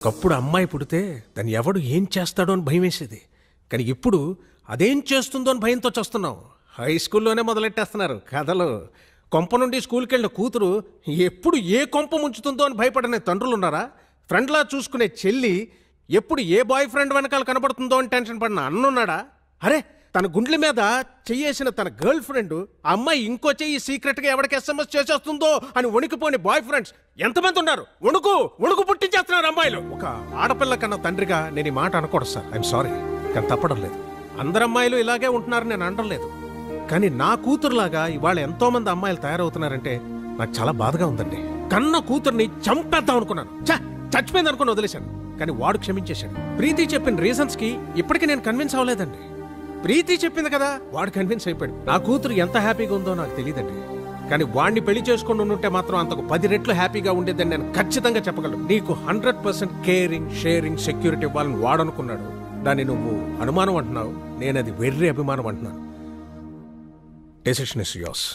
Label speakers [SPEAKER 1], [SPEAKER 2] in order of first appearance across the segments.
[SPEAKER 1] ఒకప్పుడు అమ్మాయి పుడితే దాన్ని ఎవడు ఏం చేస్తాడో అని భయం వేసేది. కానీ ఇప్పుడు అదేం చేస్తుందో అని భయంతో చూస్తున్నాం. హై స్కూల్లోనే మొదలెట్టేస్తున్నారు కథలు. కొంప నుండి స్కూల్కి వెళ్ళిన కూతురు ఎప్పుడు ఏ కొంప ముంచుతుందో అని భయపడనే తండ్రులు ఉన్నారా? ఫ్రెండ్లా చూసుకునే చెల్లి ఎప్పుడు ఏ బాయ్ ఫ్రెండ్ వెనకాల కనబడుతుందో అని టెన్షన్ పడిన అన్నున్నాడా? అరే, తన గుండెల మీద చెయ్యేసిన తన గర్ల్ ఫ్రెండ్ ఆ అమ్మాయి ఇంకో చెయ్యి సీక్రెట్గా ఎవరికి SMS చేసేస్తుందో అని వణికిపోని బాయ్ ఫ్రెండ్స్ ఎంతమంది ఉన్నారు? వణుకు పుట్టించేస్తున్నారు అమ్మాయిలు. ఒక ఆడపిల్ల కన్నా తండ్రిగా నేను ఈ మాట అనకూడదు సార్, ఐఎమ్ సారీ, కానీ తప్పడం లేదు. అందరు అమ్మాయిలు ఇలాగే ఉంటున్నారని నేను అనడం లేదు. కానీ నా కూతురులాగా ఇవాళ ఎంతో మంది అమ్మాయిలు తయారవుతున్నారంటే నాకు చాలా బాధగా ఉందండి. కన్న కూతుర్ని చంపేద్దాం అనుకున్నాను, చచ్చిపోయింది అనుకుని వదిలేశాను. కానీ వాడు క్షమించేశాడు. ప్రీతి చెప్పిన రీజన్స్ కి ఇప్పటికీ నేను కన్విన్స్ అవ్వలేదండి. ప్రీతి చెప్పింది కదా, వాడు కన్విన్స్ అయిపోయాడు. నా కూతురు ఎంత హ్యాపీగా ఉందో నాకు తెలియదండి. కానీ వాడిని పెళ్లి చేసుకుని ఉంటే మాత్రం అంతకు 10 రెట్లు హ్యాపీగా ఉండేదని నేను ఖచ్చితంగా చెప్పగలను. నీకు 100% కేరింగ్, షేరింగ్, సెక్యూరిటీ ఇవ్వాలని వాడనుకున్నాడు. దాన్ని నువ్వు అనుమానం అంటున్నావు, నేను అది వెర్రి అభిమానం అంటున్నాను. Decision is yours.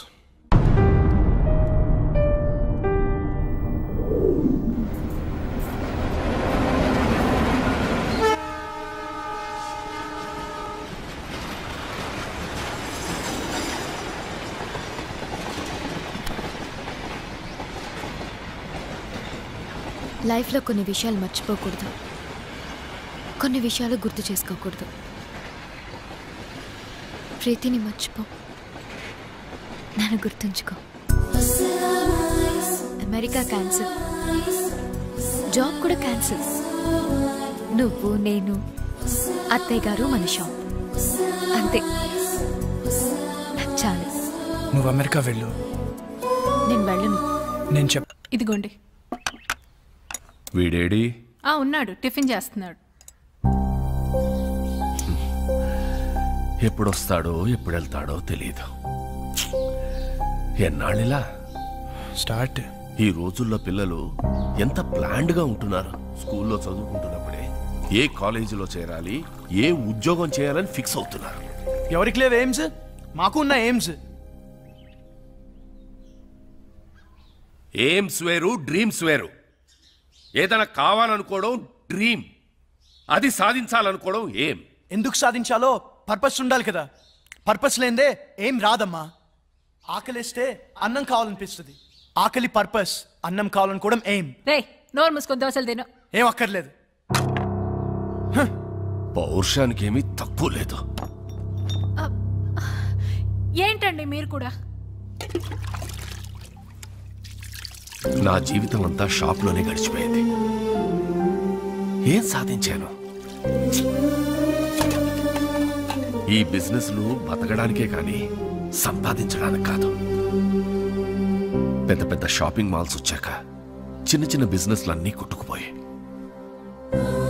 [SPEAKER 2] లైఫ్లో కొన్ని విషయాలు మర్చిపోకూడదు, కొన్ని విషయాలు గుర్తు చేసుకోకూడదు. ప్రీతిని మర్చిపో, నన్ను గుర్తుంచుకో. అమెరికా క్యాన్సిల్, జాబ్ కూడా క్యాన్సిల్. నువ్వు, నేను, అత్తయ్య గారు, మన షాప్, అంతే. నాకు చాలు.
[SPEAKER 3] నువ్వు అమెరికా వెళ్ళు.
[SPEAKER 2] నేను వెళ్ళను.
[SPEAKER 3] నేను
[SPEAKER 4] ఇదిగోండి.
[SPEAKER 5] వీడేడి?
[SPEAKER 4] ఉన్నాడు, టిఫిన్ చేస్తున్నాడు.
[SPEAKER 5] ఎప్పుడొస్తాడో ఎప్పుడు వెళ్తాడో తెలియదు. ఎన్నాళ్ళిలా
[SPEAKER 3] స్టార్ట్.
[SPEAKER 5] ఈ రోజుల్లో పిల్లలు ఎంత ప్లాన్డ్గా ఉంటున్నారు. స్కూల్లో చదువుకుంటున్నప్పుడే ఏ కాలేజీలో చేరాలి, ఏ ఉద్యోగం చేయాలని ఫిక్స్ అవుతున్నారు.
[SPEAKER 3] ఎవరికి లేవు ఎయిమ్స్? మాకు ఉన్న ఎయిమ్స్.
[SPEAKER 5] ఎయిమ్స్ వేరు, డ్రీమ్స్ వేరు. ఏదైనా కావాలనుకోవడం డ్రీమ్, అది సాధించాలనుకోవడం ఏం.
[SPEAKER 3] ఎందుకు సాధించాలో పర్పస్ ఉండాలి కదా. పర్పస్ లేదే ఏం రాదమ్మా. ఆకలిస్తే అన్నం కావాలనిపిస్తుంది. ఆకలి పర్పస్, అన్నం కావాలనుకోవడం ఏం.
[SPEAKER 4] రే, నోరు మూసుకొని దోశలు తిను.
[SPEAKER 3] ఏం అక్కర్లేదు.
[SPEAKER 5] పౌరుషానికి ఏమీ తక్కువ లేదు.
[SPEAKER 4] ఏంటండి మీరు కూడా?
[SPEAKER 5] నా జీవితం అంతా షాప్లోనే గడిచిపోయింది. ఏం సాధించాను? ఈ బిజినెస్లు బతకడానికే కానీ సంపాదించడానికి కాదు. పెద్ద పెద్ద షాపింగ్ మాల్స్ వచ్చాక చిన్న చిన్న బిజినెస్లు అన్నీ కొట్టుకుపోయాయి.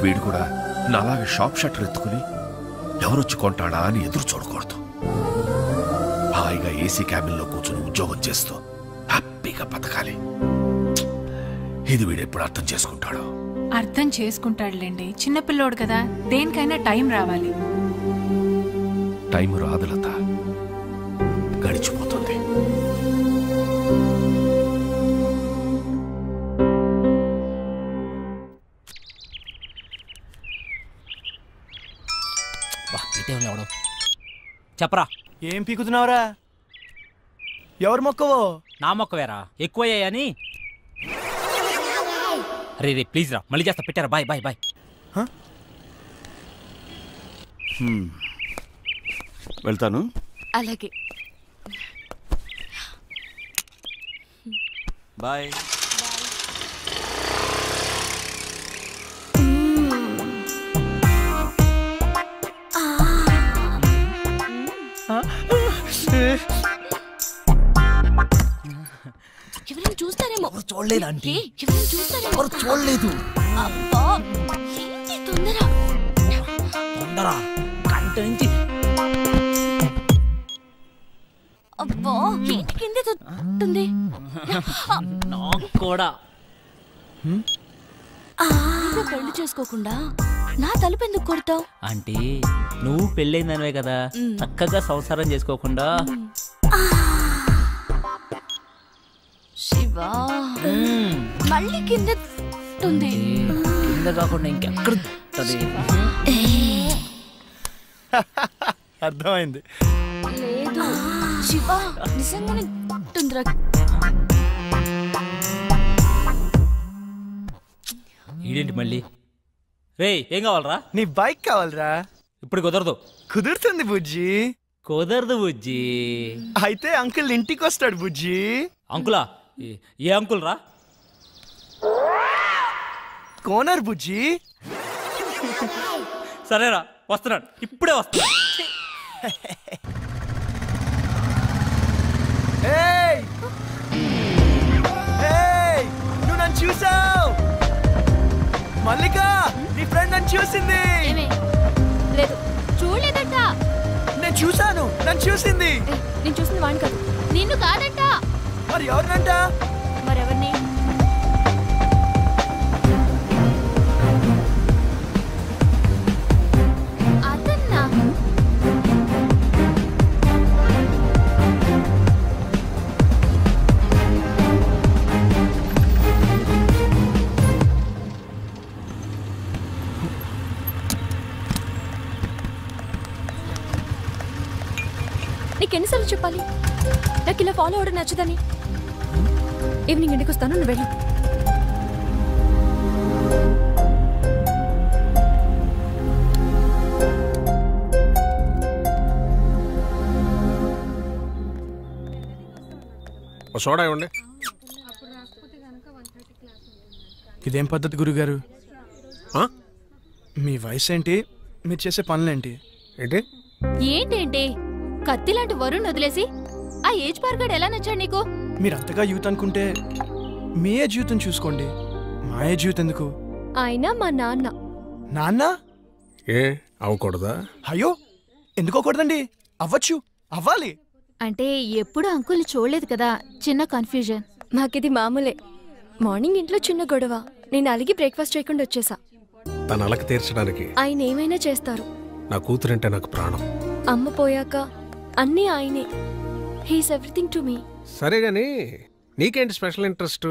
[SPEAKER 5] వీడు కూడా నాలాగే షాప్ షట్టర్ ఎత్తుకుని ఎవరొచ్చి కొంటాడా అని ఎదురు చూడకూడదు. హాయిగా ఏసీ క్యాబిన్లో కూర్చుని ఉద్యోగం చేస్తూ హ్యాపీగా బతకాలి. ఇది వీడెప్పుడు అర్థం చేసుకుంటాడు?
[SPEAKER 4] అర్థం చేసుకుంటాడులేండి, చిన్నపిల్లోడు కదా. దేనికైనా టైం రావాలి.
[SPEAKER 5] టైం రాదు లత, గడిచిపోతుంది.
[SPEAKER 6] చెప్పరా,
[SPEAKER 3] ఏం పీకుతున్నావురా? ఎవరు మొక్కవో?
[SPEAKER 6] నా మొక్కవేరా, ఎక్కువయ్యాయని. రే రే ప్లీజ్ రా, మళ్ళీ చేస్తా. పెట్టారా? Bye bye bye.
[SPEAKER 5] వెళ్తాను.
[SPEAKER 2] అలాగే,
[SPEAKER 5] బాయ్.
[SPEAKER 2] ఎవరైనా చూస్తారేమో.
[SPEAKER 6] చూడలేదు ఆంటీ,
[SPEAKER 2] ఎవరైనా చూస్తారేమో.
[SPEAKER 6] చూడలేదు.
[SPEAKER 2] అబ్బా, ఏంటి తొందర?
[SPEAKER 6] తొందరా, కంట నుంచి.
[SPEAKER 2] అబ్బా, ఏంటి కింద తొంది?
[SPEAKER 6] నాకు కూడా.
[SPEAKER 2] పెళ్లి చేసుకోకుండా నా తలుపు ఎందుకు కొడతావు?
[SPEAKER 6] ఆంటీ, నువ్వు పెళ్ళైందనివే కదా, చక్కగా సంసారం చేసుకోకుండా.
[SPEAKER 2] శివా, మళ్ళీ కింద ఉంది.
[SPEAKER 6] కింద కాకుండా ఇంకెక్కడ దొరుకుతది?
[SPEAKER 3] అర్థమైంది.
[SPEAKER 2] లేదు శివ, నిజంగానే ఉంటుందిరా.
[SPEAKER 6] ఈడేంటి మళ్ళీ? రేయ్ ఏం కావాలరా?
[SPEAKER 3] నీ బైక్ కావాలరా?
[SPEAKER 6] ఇప్పుడు కుదరదు.
[SPEAKER 3] కుదురుతుంది బుజ్జి.
[SPEAKER 6] కుదరదు బుజ్జి.
[SPEAKER 3] అయితే అంకుల్ ఇంటికి వస్తాడు బుజ్జి.
[SPEAKER 6] అంకులా? ఏ అంకుల్ రా?
[SPEAKER 3] కోనర్ బుజ్జి.
[SPEAKER 6] సరేరా వస్తున్నాడు, ఇప్పుడే వస్తున్నాడు.
[SPEAKER 3] ఏయ్! ఏయ్! నువ్వు నన్ను చూసావు. మల్లిక, నీ ఫ్రెండ్ నన్ను చూసింది.
[SPEAKER 2] లేదు చూడలేదంట.
[SPEAKER 3] నేను చూసాను, నన్ను చూసింది.
[SPEAKER 2] నేను చూసింది వాడిని కాదు, నిన్ను కాదంట.
[SPEAKER 3] మరి ఎవరినంట?
[SPEAKER 2] మరెవరిని? అదన్నా. నీకెన్నిసార్లు చెప్పాలి నాకు ఇలా ఫాలో అవడం నచ్చదని? ఈవినింగ్ ఇంటికి వస్తాను, నువ్వు వెళ్ళు.
[SPEAKER 1] సోడా ఇవ్వండి.
[SPEAKER 3] ఇదేం పద్ధతి గురుగారు? మీ వయసు ఏంటి, మీరు చేసే పనులేంటి?
[SPEAKER 1] ఏంటి
[SPEAKER 2] ఏంటేంటి కత్తి లాంటి వరుణ్ వదిలేసి ఆ ఏజ్ పార్గాడు ఎలా నచ్చాడు నీకు?
[SPEAKER 3] మీరు అంతగా యూత్ అనుకుంటే మీ ఏజ్ యూత్ చూసుకోండి. మా ఏజ్ యూత్ ఎందుకు?
[SPEAKER 2] ఆయన మా నాన్న.
[SPEAKER 3] నాన్న?
[SPEAKER 1] ఏ అవ్వకూడదా?
[SPEAKER 3] అయ్యో ఎందుకోకూడదండి, అవ్వచ్చు, అవ్వాలి.
[SPEAKER 2] అంటే ఎప్పుడు అంకుల్ని చూడలేదు కదా, చిన్న కన్ఫ్యూజన్. మాకిది మామూలే. మార్నింగ్ ఇంట్లో చిన్న గొడవ, నేను అలిగి బ్రేక్ఫాస్ట్ చేయకుండా వచ్చేసా.
[SPEAKER 1] తన అలక తీర్చడానికి
[SPEAKER 2] ఆయన ఏమైనా చేస్తారు.
[SPEAKER 1] నా కూతురంటే నాకు ప్రాణం.
[SPEAKER 2] అమ్మ పోయాక అన్నీ ఆయనే. He's everything to me.
[SPEAKER 1] సరే గాని నీకేంటి స్పెషల్ ఇంట్రెస్ట్?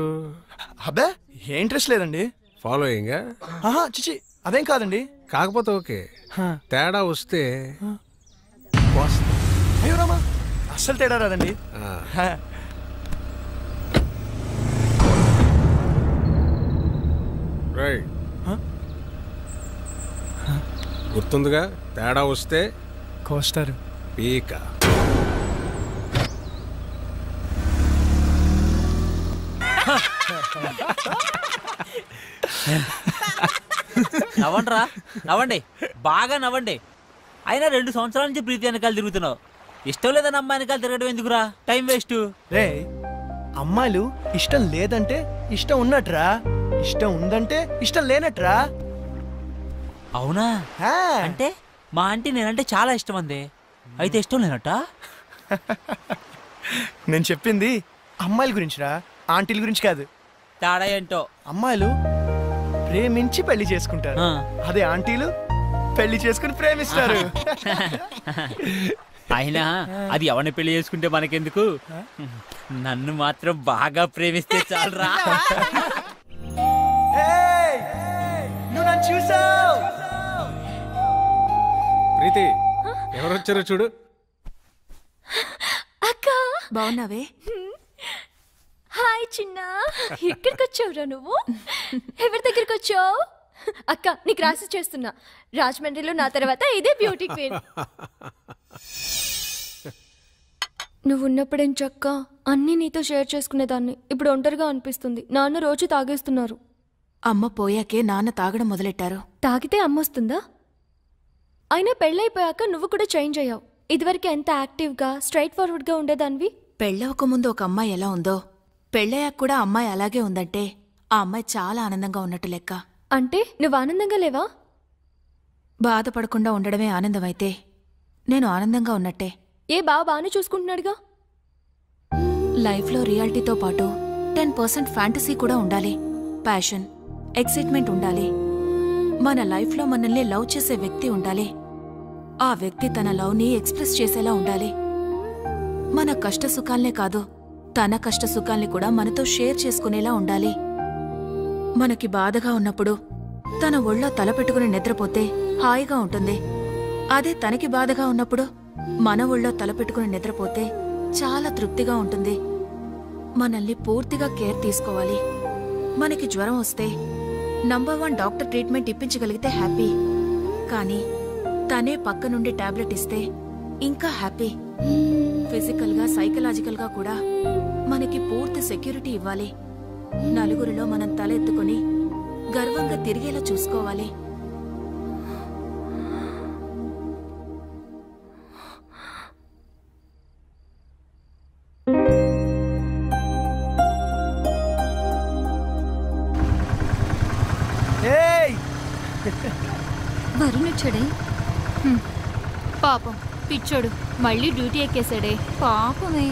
[SPEAKER 3] అబ్బే ఏ ఇంట్రెస్ట్ లేదండి.
[SPEAKER 1] ఫాలోయింగ్?
[SPEAKER 3] ఆహా చిచి అదేం కాదండి.
[SPEAKER 1] కాకపోతే ఓకే,
[SPEAKER 3] హా.
[SPEAKER 1] తేడా వస్తే
[SPEAKER 3] అయ్యో రామా, అస్సలు తేడా రాదండి. హా.
[SPEAKER 1] రైట్. గుర్తుందిగా, తేడా వస్తే
[SPEAKER 3] కోస్తారు.
[SPEAKER 1] పీక.
[SPEAKER 6] నవ్వండిరా, నవ్వండి, బాగా నవ్వండి. అయినా 2 సంవత్సరాల నుంచి ప్రీతి వెనకాల తిరుగుతున్నావు. ఇష్టం లేదని అమ్మాయి వెనకాల తిరగడం ఎందుకురా? Time waste.
[SPEAKER 3] రే, అమ్మాయిలు ఇష్టం లేదంటే ఇష్టం ఉన్నట్రా, ఇష్టం ఉందంటే ఇష్టం లేనట్రా.
[SPEAKER 6] అవునా?
[SPEAKER 3] హా.
[SPEAKER 6] అంటే మా ఆంటీ నేనంటే చాలా ఇష్టం అంది, అయితే ఇష్టం లేనట్ట?
[SPEAKER 3] నేను చెప్పింది అమ్మాయిల గురించిరా, ఆంటీల గురించి కాదు.
[SPEAKER 6] తేడా ఏంటో.
[SPEAKER 3] అమ్మాయిలు ప్రేమించి పెళ్లి చేసుకుంటారు,
[SPEAKER 6] ఆ.
[SPEAKER 3] అదే ఆంటీలు పెళ్లి చేసుకుని ప్రేమిస్తారు.
[SPEAKER 6] అయినా అది ఎవరిని పెళ్లి చేసుకుంటే మనకెందుకు? నన్ను మాత్రం బాగా ప్రేమిస్తే చాలరా.
[SPEAKER 3] ఏయ్! నువ్వు నన్ను చూసావు.
[SPEAKER 1] ప్రీతి, ఎవరు వచ్చారో చూడు.
[SPEAKER 2] అక్క బాగున్నావే? హాయ్ చిన్న, ఎక్కడికి వచ్చావురా నువ్వు? ఎవరి దగ్గరికి వచ్చావు? అక్క నీకు రాసి చేస్తున్నా, రాజమండ్రిలో నా తర్వాత ఇదే బ్యూటీ క్వీన్. నువ్వు ఉన్నప్పుడేం చక్క అన్నీ నీతో షేర్ చేసుకునేదాన్ని. ఇప్పుడు ఒంటరిగా అనిపిస్తుంది. నాన్న రోజు తాగేస్తున్నారు.
[SPEAKER 7] అమ్మ పోయాకే నాన్న తాగడం మొదలెట్టారు.
[SPEAKER 2] తాగితే అమ్మొస్తుందా? అయినా పెళ్ళైపోయాక నువ్వు కూడా చేంజ్ అయ్యావు. ఇదివరకు ఎంత యాక్టివ్గా స్ట్రైట్ ఫార్వర్డ్గా ఉండేదానివి.
[SPEAKER 7] పెళ్ళవకముందు ఒక అమ్మాయి ఎలా ఉందో పెళ్ళయ్యాక కూడా అమ్మాయి అలాగే ఉందంటే ఆ అమ్మాయి చాలా ఆనందంగా ఉన్నట్టు లెక్క.
[SPEAKER 2] అంటే నువ్వు ఆనందంగా లేవా?
[SPEAKER 7] బాధపడకుండా ఉండడమే ఆనందమైతే నేను ఆనందంగా ఉన్నట్టే.
[SPEAKER 2] ఏ బాగానే చూసుకుంటున్నాడుగా.
[SPEAKER 7] లైఫ్లో రియాలిటీతో పాటు 10% ఫ్యాంటసీ కూడా ఉండాలి. ప్యాషన్, ఎక్సైట్మెంట్ ఉండాలి. మన లైఫ్లో మనల్ని లవ్ చేసే వ్యక్తి ఉండాలి. ఆ వ్యక్తి తన లవ్ని ఎక్స్ప్రెస్ చేసేలా ఉండాలి. మన కష్ట సుఖాల్నే కాదు, తన కష్ట సుఖాల్ని కూడా మనతో షేర్ చేసుకునేలా ఉండాలి. మనకి బాధగా ఉన్నప్పుడు తన ఒళ్ళో తల పెట్టుకుని నిద్రపోతే హాయిగా ఉంటుంది. అదే తనకి బాధగా ఉన్నప్పుడు మన ఒళ్ళో తల పెట్టుకుని నిద్రపోతే చాలా తృప్తిగా ఉంటుంది. మనల్ని పూర్తిగా కేర్ తీసుకోవాలి. మనకి జ్వరం వస్తే నంబర్ 1 డాక్టర్ ట్రీట్మెంట్ ఇప్పించగలిగితే హ్యాపీ. కానీ తనే పక్క నుండి టాబ్లెట్ ఇస్తే ఇంకా హ్యాపీ. ఫిజికల్గా సైకలాజికల్గా కూడా మనకి పూర్తి సెక్యూరిటీ ఇవ్వాలి. నలుగురిలో మనం తల ఎత్తుకుని గర్వంగా తిరిగేలా చూసుకోవాలి.
[SPEAKER 2] వరుణ్ వచ్చాడే.
[SPEAKER 8] పాపం పిచ్చోడు మళ్ళీ డ్యూటీ ఎక్కేశాడే. పాపమే.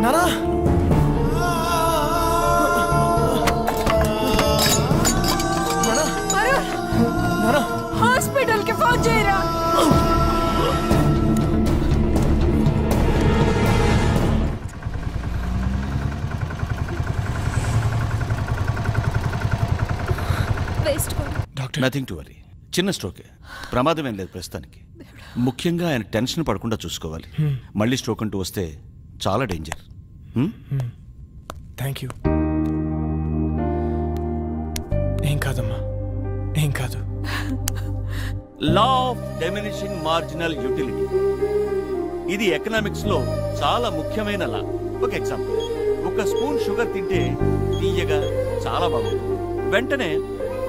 [SPEAKER 3] నానా
[SPEAKER 7] హాస్పిటల్ కి ఫోన్ చేయరా.
[SPEAKER 3] Doctor
[SPEAKER 9] nothing to worry. చిన్న స్ట్రోకే, ప్రమాదం ఏం లేదు ప్రస్తుతానికి. ముఖ్యంగా ఆయన టెన్షన్ పడకుండా చూసుకోవాలి. మళ్ళీ స్ట్రోక్ అంటూ వస్తే చాలా డేంజర్.
[SPEAKER 3] Thank you. ఏం కాదమ్మా, ఏం కాదు.
[SPEAKER 9] Law of diminishing marginal utility, ఇది ఎకనామిక్స్ లో చాలా ముఖ్యమైన లా. ఒక ఎగ్జాంపుల్, ఒక స్పూన్ షుగర్ తింటే తీయగా చాలా బాగుంటుంది. వెంటనే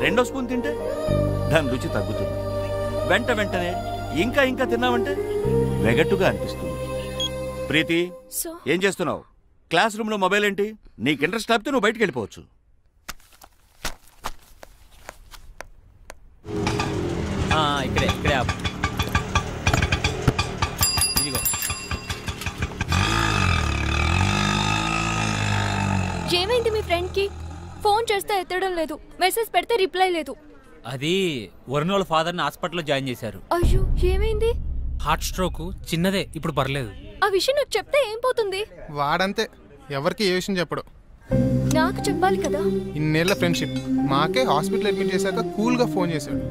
[SPEAKER 9] 2వ స్పూన్ తింటే దాని రుచి తగ్గుతుంది. వెంటనే ఇంకా ఇంకా తిన్నామంటే వెగట్టుగా అనిపిస్తుంది. ప్రీతి, ఏం చేస్తున్నావు? క్లాస్ రూమ్ లో మొబైల్ ఏంటి? నీకు ఇంట్రెస్ట్ లేకపోతే నువ్వు బయటికి వెళ్ళిపోవచ్చు.
[SPEAKER 6] ఇక్కడే ఆపు. ఇదిగో.
[SPEAKER 2] ఏమైంది మీ ఫ్రెండ్ కి? ఫోన్ చేస్తే ఎత్తడం లేదు, మెసేజ్ పెడితే రిప్లై లేదు.
[SPEAKER 6] అది వరుణ్ వాళ్ళ ఫాదర్ ని హాస్పిటల్లో జాయిన్ చేశారు.
[SPEAKER 2] అయ్యో, ఏమైంది?
[SPEAKER 10] హార్ట్ స్ట్రోక్, చిన్నదే, ఇప్పుడు పర్లేదు.
[SPEAKER 2] ఆ విషయం నాకు చెప్తే ఏం పోతుంది?
[SPEAKER 11] వాడంతే, ఎవరికి ఏ విషయం చెప్పడు.
[SPEAKER 2] నాకు చెప్పాలి కదా.
[SPEAKER 11] ఇన్నేళ్ల ఫ్రెండ్షిప్, మాకే హాస్పిటల్ అడ్మిట్ చేశాక కూల్గా ఫోన్ చేశాడు.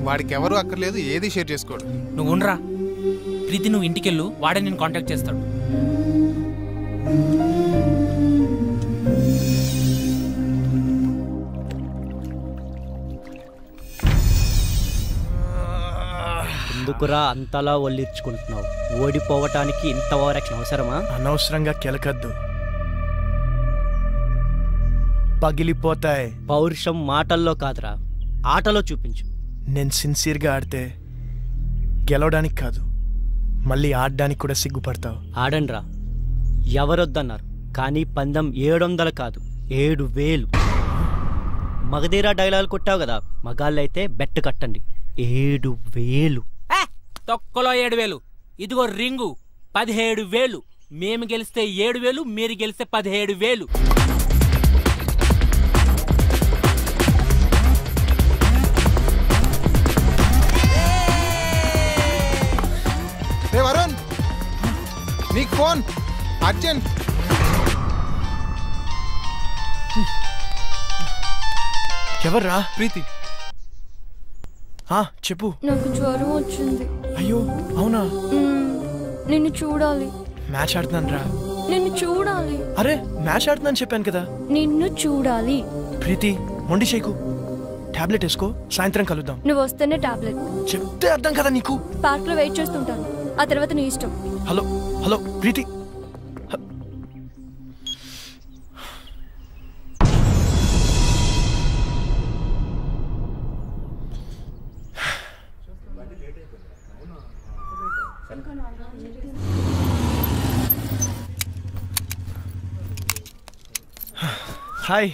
[SPEAKER 11] వాడికి ఎవరు అక్కర్లేదు, ఏది షేర్ చేసుకోడు.
[SPEAKER 10] నువ్వు ఉండరా ప్రీతి, నువ్వు ఇంటికెళ్ళు, వాడే నేను కాంటాక్ట్ చేస్తాడు.
[SPEAKER 12] ఎందుకురా అంతలా ఒళ్ళిర్చుకుంటున్నావు? ఓడిపోవటానికి ఇంత ఓవరాక్షన్ అవసరమా?
[SPEAKER 3] అనవసరంగా కెలకద్దు, పగిలిపోతాయి.
[SPEAKER 12] పౌరుషం మాటల్లో కాదురా, ఆటలో చూపించు.
[SPEAKER 3] నేను సిన్సియర్గా ఆడితే గెలవడానికి కాదు, మళ్ళీ ఆడడానికి కూడా సిగ్గుపడతావు.
[SPEAKER 12] ఆడండ్రా, ఎవరొద్దన్నారు. కానీ పందెం 700 కాదు, 7000. మగధీరా డైలాగ్ కొట్టావు కదా, మగాళ్ళైతే బెట్ కట్టండి. 7000.
[SPEAKER 10] తొక్కలో 7000. ఇదిగో రింగు 17,000. మేము గెలిస్తే 7,000, మీరు గెలిస్తే 17,000.
[SPEAKER 11] వరుణ్, నీకు ఫోన్ అర్జెంట్.
[SPEAKER 3] ఎవర్రా?
[SPEAKER 11] ప్రీతి.
[SPEAKER 3] చెప్పు.
[SPEAKER 2] నాకు జ్వరం వచ్చింది.
[SPEAKER 3] అయ్యో అవునా?
[SPEAKER 2] నిన్ను చూడాలి.
[SPEAKER 3] మ్యాచ్ ఆడుతున్నాను రా.
[SPEAKER 2] నిన్ను చూడాలి.
[SPEAKER 3] అరే మ్యాచ్ ఆడుతున్నాను చెప్పాను కదా.
[SPEAKER 2] నిన్ను చూడాలి.
[SPEAKER 3] ప్రీతి, మొండి చేయకు. టాబ్లెట్ వేసుకో, సాయంత్రం కలుద్దాం.
[SPEAKER 2] నువ్వు వస్తేనే టాబ్లెట్.
[SPEAKER 3] చెప్తే అర్థం కదా నీకు.
[SPEAKER 2] పార్క్ లో వెయిట్ చేస్తుంటాను, ఆ తర్వాత నీ ఇష్టం.
[SPEAKER 3] హలో హలో ప్రీతి. హాయ్.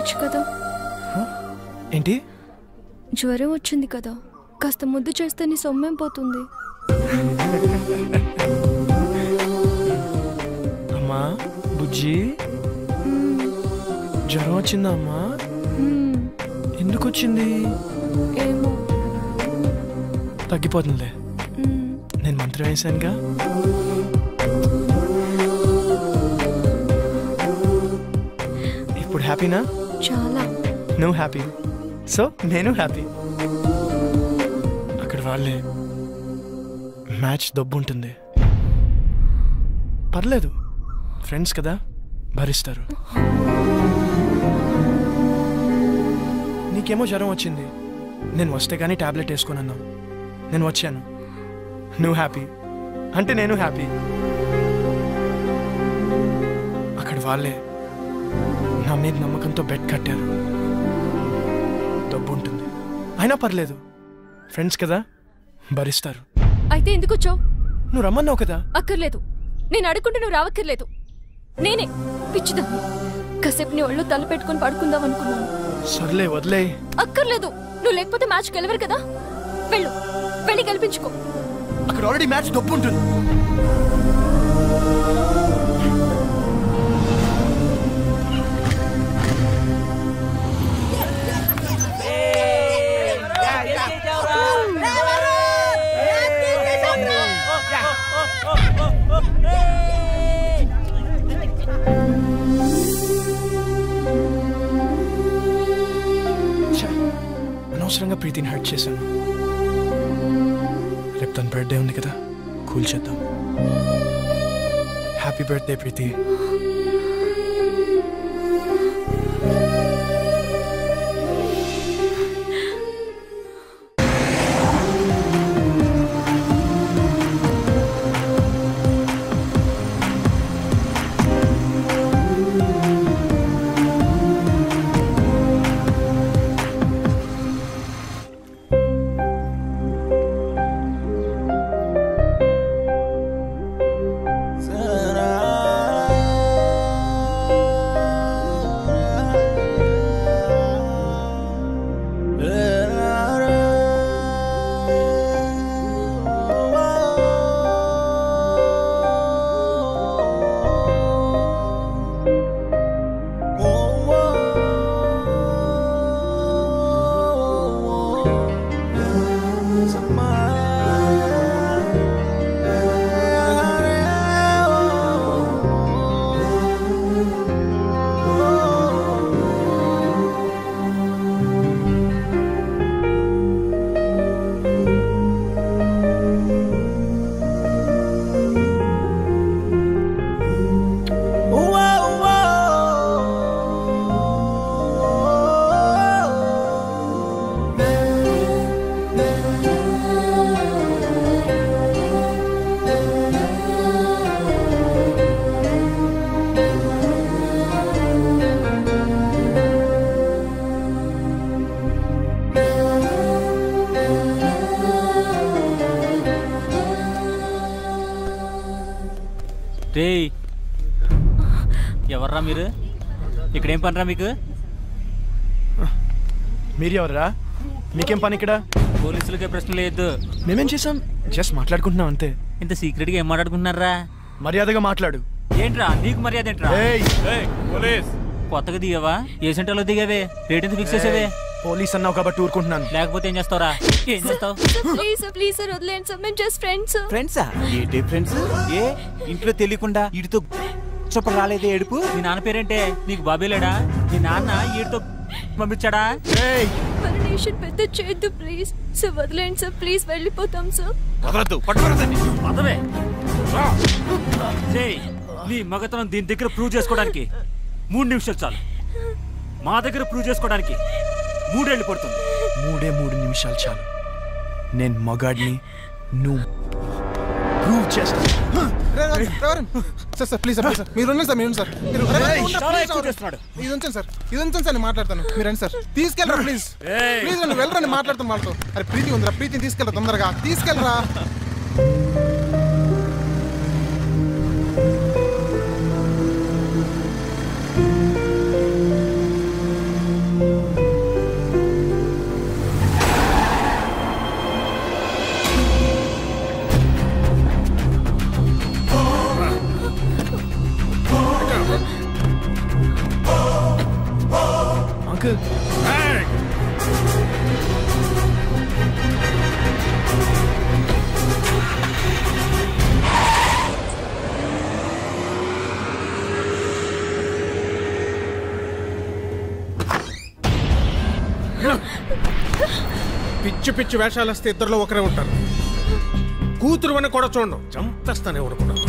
[SPEAKER 2] చేయొచ్చు కదా.
[SPEAKER 3] ఏంటి?
[SPEAKER 2] జ్వరం వచ్చింది కదా, కాస్త ముద్దు చేస్తే నీ సొమ్మేం పోతుంది.
[SPEAKER 3] అమ్మా బుజ్జి, జ్వరం వచ్చిందా అమ్మా? ఎందుకు వచ్చింది?
[SPEAKER 2] ఏమో.
[SPEAKER 3] తగ్గిపోతుందిలే, నేను మంత్రం వేసానుగా. ఇప్పుడు హ్యాపీనా?
[SPEAKER 2] చాలా.
[SPEAKER 3] నువ్వు హ్యాపీ, సో నేను హ్యాపీ. అక్కడ వాళ్ళే మ్యాచ్ దబ్బు ఉంటుంది, పర్లేదు, ఫ్రెండ్స్ కదా, భరిస్తారు. నీకేమో జ్వరం వచ్చింది, నేను వస్తే కానీ టాబ్లెట్ వేసుకున్నాను, నేను వచ్చాను, నువ్వు హ్యాపీ అంటే నేను హ్యాపీ. అక్కడ వాళ్ళే నా మీద నమ్మకంతో బెడ్ కట్టారు, డబ్బు ఉంటుంది, అయినా పర్లేదు, ఫ్రెండ్స్ కదా, భరిస్తారు.
[SPEAKER 2] అయితే ఎందుకు వచ్చావు?
[SPEAKER 3] నువ్వు రమ్మన్నావు కదా.
[SPEAKER 2] అక్కర్లేదు, నేను అడుగుంటే నువ్వు రావక్కర్లేదు. నేనే పిచ్చిదాన్ని, కాసేపు నీ ఒళ్ళు తల పెట్టుకుని పడుకుందాం అనుకున్నాను.
[SPEAKER 3] సర్లే వదిలే.
[SPEAKER 2] అక్కర్లేదు, నువ్వు లేకపోతే మ్యాచ్ గెలవరు కదా. వెళ్ళు, వెళ్ళి గెలిపించుకో.
[SPEAKER 3] అక్కడ ఆల్రెడీ మ్యాచ్ డబ్బు ఉంటుంది. అనవసరంగా ప్రీతిని హర్ట్ చేశాను. రేపు తన బర్త్డే ఉంది కదా, కూల్ చేద్దాం. హ్యాపీ బర్త్డే ప్రీతి.
[SPEAKER 6] రే ఎవర్రా మీరు? ఇక్కడేం పనిరా మీకు?
[SPEAKER 3] మీరు ఎవర్రా? మీకేం పని ఇక్కడ?
[SPEAKER 6] పోలీసులకే ప్రశ్న లేదు.
[SPEAKER 3] మేమేం చేసాం? జస్ట్ మాట్లాడుకుంటున్నాం అంతే.
[SPEAKER 6] ఇంత సీక్రెట్గా ఏం మాట్లాడుకుంటున్నారా?
[SPEAKER 3] మర్యాదగా మాట్లాడు.
[SPEAKER 6] ఏంట్రా నీకు మర్యాద ఏంట్రా? కొత్తగా దిగావా? ఏ సెంటర్లో దిగావే? రేట్ ఎంత ఫిక్స్ చేసావే?
[SPEAKER 3] పోలీస్ అన్నావు కాబట్టి ఊరుకుంటున్నాను.
[SPEAKER 6] లేకపోతే ఏం చేస్తావురా? ఏం చేస్తావు?
[SPEAKER 2] ప్లీజ్ సార్ వదిలేండి సార్, మేము జస్ట్ ఫ్రెండ్స్.
[SPEAKER 13] ఫ్రెండ్సా? ఏంటి ఫ్రెండ్స్? ఏ ఇంట్లో తెలియకుండా వీడితో చొప్ప రాలేదే ఏడుపు?
[SPEAKER 6] మీ నాన్న పేరేంటే? నీకు బాబే లేడా? మీ నాన్న వీడితో పంపించాడా?
[SPEAKER 2] పర్మిషన్ పెద్ద చేయొద్దు ప్లీజ్ సార్, వదిలేండి సార్ ప్లీజ్, వెళ్ళిపోతాం సార్.
[SPEAKER 9] వదలద్దు, పట్టుకోరదండి.
[SPEAKER 6] పదవే నీ మగతనం దీని దగ్గర ప్రూవ్ చేసుకోవడానికి 3 నిమిషాలు చాలు. మా దగ్గర ప్రూవ్ చేసుకోవడానికి 3 ఏళ్ళు పడుతుంది.
[SPEAKER 3] 3 నిమిషాలు చాలు. నేను మగాడిని, నువ్వు ప్రూవ్ చేస్తాను.
[SPEAKER 11] సార్ ప్లీజ్ సార్, మీరు ఉండండి సార్, మీరు సార్, ఇది ఉంచండి సార్, ఇది ఉంచండి సార్, నేను మాట్లాడతాను. మీరు రండి సార్, తీసుకెళ్ళరా ప్లీజ్, ప్లీజ్ రండి, వెళ్ళరండి, మాట్లాడతాను వాళ్ళతో. అరే ప్రీతి ఉందిరా, ప్రీతిని తీసుకెళ్ళరా, తొందరగా తీసుకెళ్ళరా.
[SPEAKER 1] పిచ్చి పిచ్చి వేషాలు వస్తే ఇద్దరిలో ఒకరే ఉంటారు. కూతురు అని కూడా చూడడం, చంపేస్తానే అనుకున్నాను.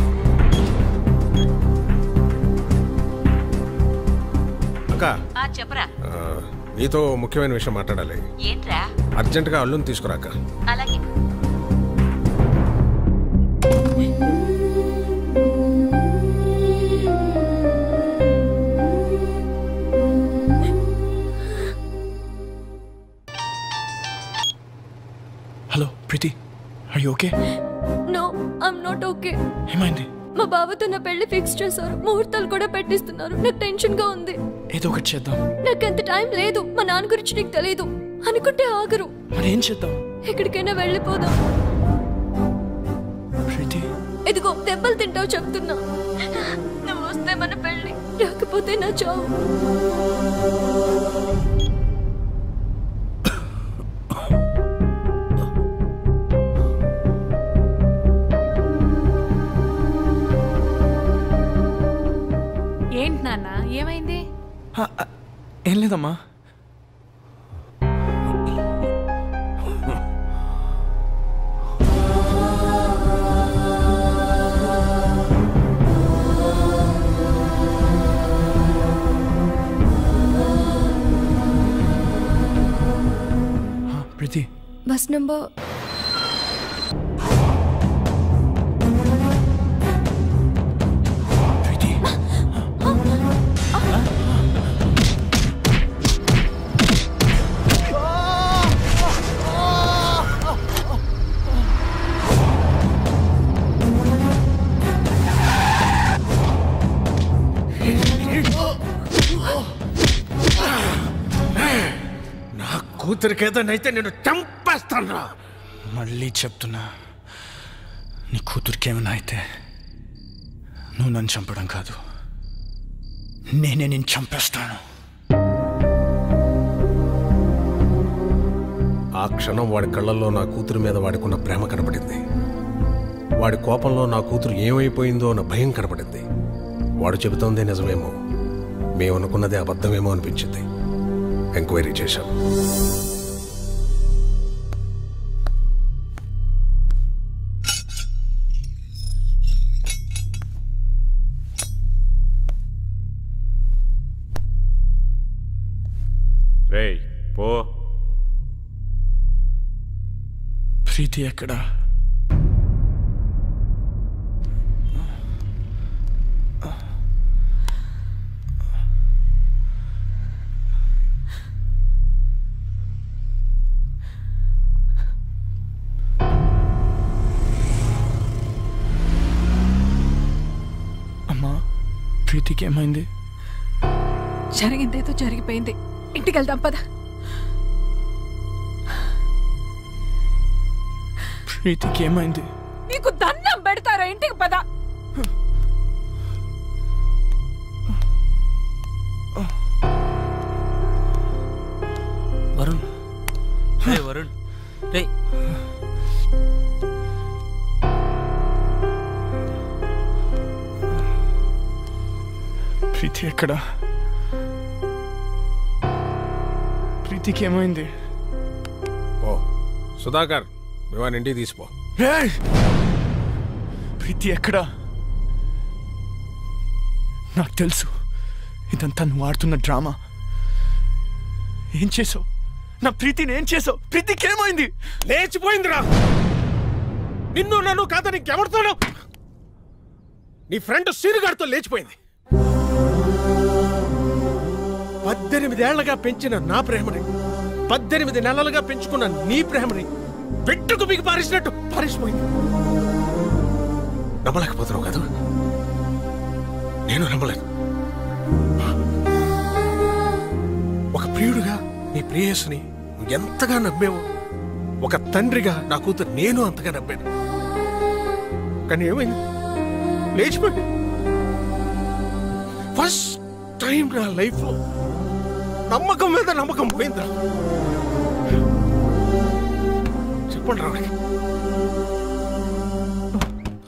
[SPEAKER 1] అక్క
[SPEAKER 14] చెప్పరా.
[SPEAKER 1] నీతో ముఖ్యమైన విషయం మాట్లాడాలి.
[SPEAKER 14] ఏంట్రా?
[SPEAKER 1] అర్జెంటుగా అల్లుని తీసుకురాక.
[SPEAKER 14] అలాగే.
[SPEAKER 3] Hello Preethi, are you okay?
[SPEAKER 2] No, I'm not okay.
[SPEAKER 3] ఏమైంది?
[SPEAKER 2] మా బావతో నా పెళ్లి ఫిక్స్ చేశారు, ముహూర్తాలు కూడా పెట్టిస్తున్నారు. నాకు టెన్షన్ గా ఉంది.
[SPEAKER 3] ఏదో ఒకటి చేద్దాం.
[SPEAKER 2] నాకు అంత టైం లేదు. మా నాన్న గురించి నీకు తెలియదు. అనుకుంటే ఆగరు.
[SPEAKER 3] మరి ఏం చేద్దాం?
[SPEAKER 2] ఎక్కడికైనా వెళ్ళిపోదాం.
[SPEAKER 3] ప్రీతి,
[SPEAKER 2] ఇదిగో దెబ్బలు తింటావు చెప్తున్నా. నువ్వు వస్తే మన పెళ్లి, రాకపోతే నా చావు.
[SPEAKER 4] ఏంటి నాన్న, ఏమైంది?
[SPEAKER 3] ఏం లేదమ్మా. ప్రీతి,
[SPEAKER 2] బస్ నంబర్
[SPEAKER 1] కూతురికేదనైతే నేను చంపేస్తాను.
[SPEAKER 3] మళ్ళీ చెప్తున్నా, నీ కూతురికి ఏమైనా అయితే నువ్వు నన్ను చంపడం కాదు, నేనే నేను చంపేస్తాను.
[SPEAKER 1] ఆ క్షణం వాడి కళ్ళల్లో నా కూతురు మీద వాడికున్న ప్రేమ కనపడింది. వాడి కోపంలో నా కూతురు ఏమైపోయిందో అన్న భయం కనపడింది. వాడు చెబుతోందే నిజమేమో, మేమనుకున్నదే అబద్ధమేమో అనిపించింది. ఎంక్వైరీ చేశాం.
[SPEAKER 9] రేయ్ పో.
[SPEAKER 3] ప్రీతి ఎక్కడా? అమ్మా, ప్రీతికి ఏమైంది?
[SPEAKER 4] జరిగిందేదో జరిగిపోయింది. ఇంటికి వెళ్దాం పద.
[SPEAKER 3] ప్రీతికి ఏమైంది?
[SPEAKER 4] నీకు దండం పెడతారా? ఇంటికి పద.
[SPEAKER 6] వరుణ్, రే వరుణ్, రే.
[SPEAKER 3] ప్రీతి ఎక్కడా? ప్రీతికి ఏమైంది?
[SPEAKER 1] ఓ సుధాకర్, మేవాని ఇంటికి తీసిపో.
[SPEAKER 3] ప్రీతి ఎక్కడా? నాకు తెలుసు ఇదంతా నువ్వు ఆడుతున్న డ్రామా. ఏం చేసావు? నా ప్రీతిని ఏం చేసావు? ప్రీతికి ఏమైంది?
[SPEAKER 1] లేచిపోయిందిరా. నిన్ను నన్ను కాదని ఇంకెవరితోనో నీ ఫ్రెండ్ సీనుగాడితో లేచిపోయింది. 18 ఏళ్లగా పెంచిన నా ప్రేమని, 18 నెలలుగా పెంచుకున్న నీ ప్రేమని పెట్టుకు మీకు పారేసినట్టు పారేసిపోయింది. నమ్మలేకపోతున్నావు కాదు? నేను నమ్మలేను. ఒక ప్రియుడుగా నీ ప్రేయస్ని నువ్వు ఎంతగా నమ్మేవో, ఒక తండ్రిగా నా కూతురు నేను అంతగా నమ్మాను. కానీ ఏమైంది? లేచిపోయింది. ఫస్ట్ టైం నా లైఫ్లో నమ్మకం మీద నమ్మకం పోయిందా? చెప్పండి రావడానికి.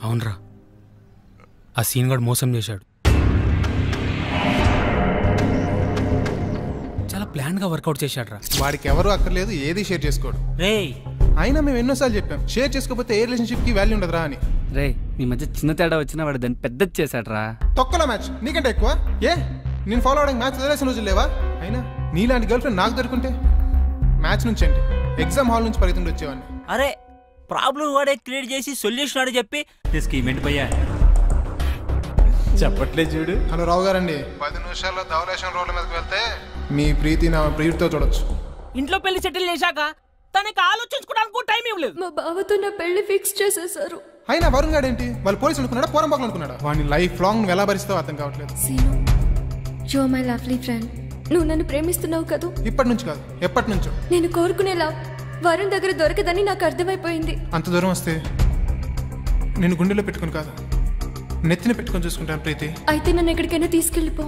[SPEAKER 10] అవునరా, ఆ సీన్ గాడు మోసం చేశాడు. చాలా ప్లాన్ గా వర్కౌట్ చేశాడు రా.
[SPEAKER 11] వాడికి ఎవరు అక్కర్లేదు, ఏది షేర్ చేసుకోడు.
[SPEAKER 6] రేయ్
[SPEAKER 11] అయినా మేము ఎన్నోసార్లు చెప్పాం షేర్ చేసుకోకపోతే ఏ రిలేషన్షిప్ కి వాల్యూ ఉండదురా అని.
[SPEAKER 14] రే మీ మధ్య చిన్న తేడా వచ్చినా వాడు దాన్ని పెద్దది చేశాడు రా.
[SPEAKER 11] తొక్కల మ్యాచ్ నీకంటే ఎక్కువ. ఏ నేను ఫాలో అవడానికి మ్యాచ్ వదిలేసిన రోజులు లేవా? అయినా నీలాంటి గర్ల్ ఫ్రెండ్ నాకు దొరుకుంటే మ్యాచ్ నుంచి అంటే ఎగ్జామ్ హాల్ నుంచి పరిగెత్తుకుంటూ వచ్చేవాడిని.
[SPEAKER 6] అరే ప్రాబ్లం వాడే క్రియేట్ చేసి సొల్యూషన్ వాడే చెప్పి
[SPEAKER 13] స్కీమ్ ఏంటి భయ్యా? చెప్పట్లేదు చూడు.
[SPEAKER 11] హలో రావు గారండి, 10 నిమిషాల్లో ధవలేషన్ రోడ్ల మీదకి వెళ్తే మీ ప్రీతి నా ప్రియుడితో చూడొచ్చు.
[SPEAKER 10] ఇంట్లో పెళ్లి సెటిల్ చేశాక తనకి ఆలోచించుకోవడానికి టైం ఇవ్వలేదు.
[SPEAKER 2] మా బావతో నా పెళ్లి ఫిక్స్ చేసేసారు.
[SPEAKER 11] అయినా వరుణ్ గాడు ఏంటి వాళ్ళు పోలీసులు అనుకున్నాడా పోరంబాకులు అనుకున్నాడా? వాడిని లైఫ్ లాంగ్ నువ్వు ఎలా భరిస్తావు అర్థం కావట్లేదు.
[SPEAKER 2] Seenu, you are my lovely friend. నువ్వు నన్ను ప్రేమిస్తున్నావు కదూ?
[SPEAKER 11] ఇప్పటి నుంచి కాదు, ఎప్పటి నుంచో.
[SPEAKER 2] నేను కోరుకునేలా వరుణ్ దగ్గర దొరకదని నాకు అర్థమైపోయింది.
[SPEAKER 11] అంత దూరం వస్తే నేను గుండెలో పెట్టుకుని కాదు, నెత్తిన పెట్టుకొని చూసుకుంటాను ప్రీతి.
[SPEAKER 2] అయితే నన్ను ఎక్కడికైనా తీసుకెళ్ళిపో.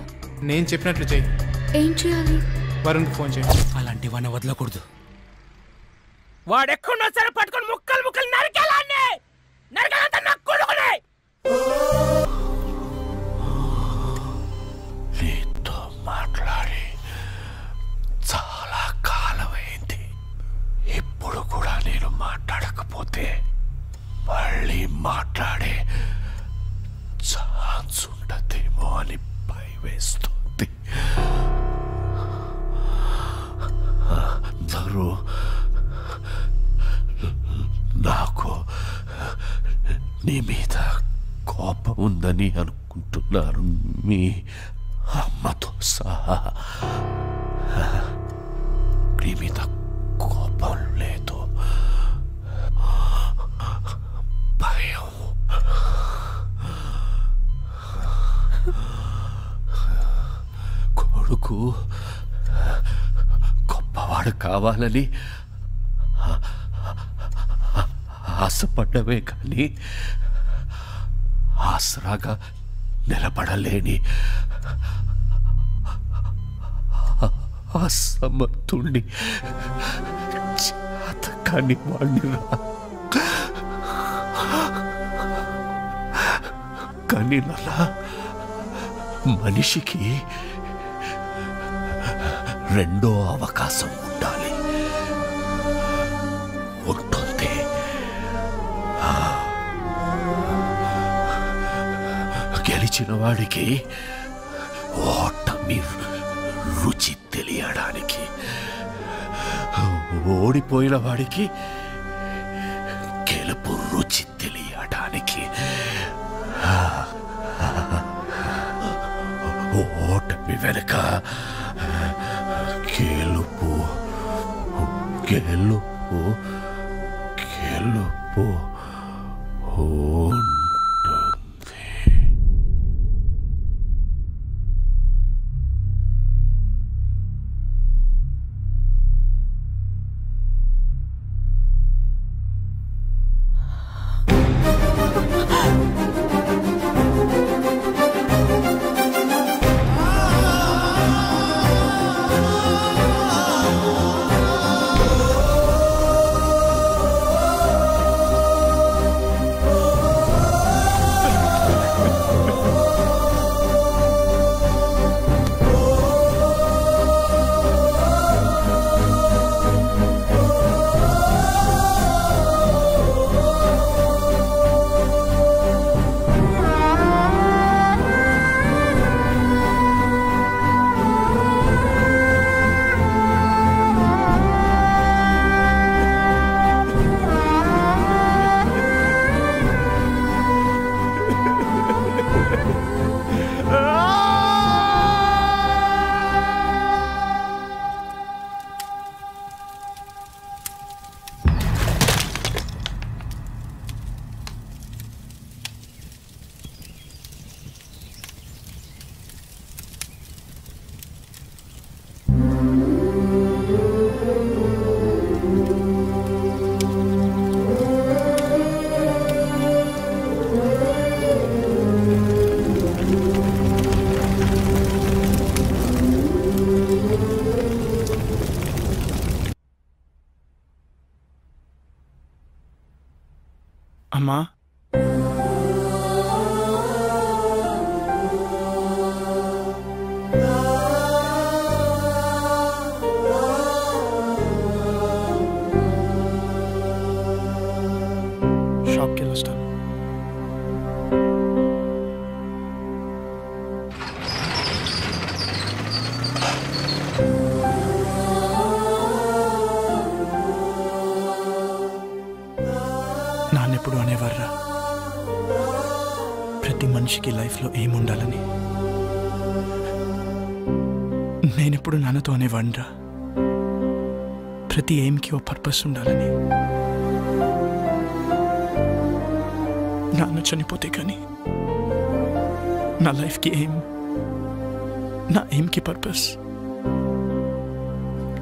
[SPEAKER 11] నేను చెప్పినట్లు చెయ్యి.
[SPEAKER 2] ఏం చేయాలి?
[SPEAKER 11] వరుణ్కి ఫోన్ చేయి.
[SPEAKER 10] అలాంటి వాడిని వదలకూడదు. వాడెక్కడున్నా సరే పట్టుకొని ముక్కలు ముక్కలు నరికేలాన్ని నరకాలంతా నాకు కొడుకునే.
[SPEAKER 5] నీతో మాట్లాడి చాలా కాలమైంది. ఇప్పుడు కూడా నేను మాట్లాడకపోతే మళ్ళీ మాట్లాడే ఛాన్స్ ఉండదేమో అని భయమేస్తుంది. అందరూ నాకు నీ మీద కోపం ఉందని అనుకుంటున్నారు, మీ అమ్మతో సహా. నీ మీద కోపం లేదు, భయం. కొడుకు గొప్పవాడు కావాలని ఆశపడ్డమే కానీ ఆసరాగా నిలబడలేని అసమర్థుణ్ణి, చేతకాని వాణ్ణి రా. కానీ నలా మనిషికి రెండో అవకాశం ఉండాలి, ఉంటుంది. గెలిచిన వాడికి ఓటమి రుచి తెలియడానికి, ఓడిపోయిన వాడికి గెలుపు రుచి తెలియడానికి. ఓటమి వెనుక గెలుపు గెలుపు గెలుపు ఉంటుంది.
[SPEAKER 3] అమ్మా, షాప్కి వెళ్ళొస్తాను. నాన్నెప్పుడు అనేవారా ప్రతి మనిషికి లైఫ్లో ఏముండాలని. నేనెప్పుడు నాన్నతో అనేవాడిరా ప్రతి ఎయిమ్కి ఓ పర్పస్ ఉండాలని. నాన్న చనిపోతే కానీ నా లైఫ్కి ఎయిమ్, నా ఎయిమ్కి పర్పస్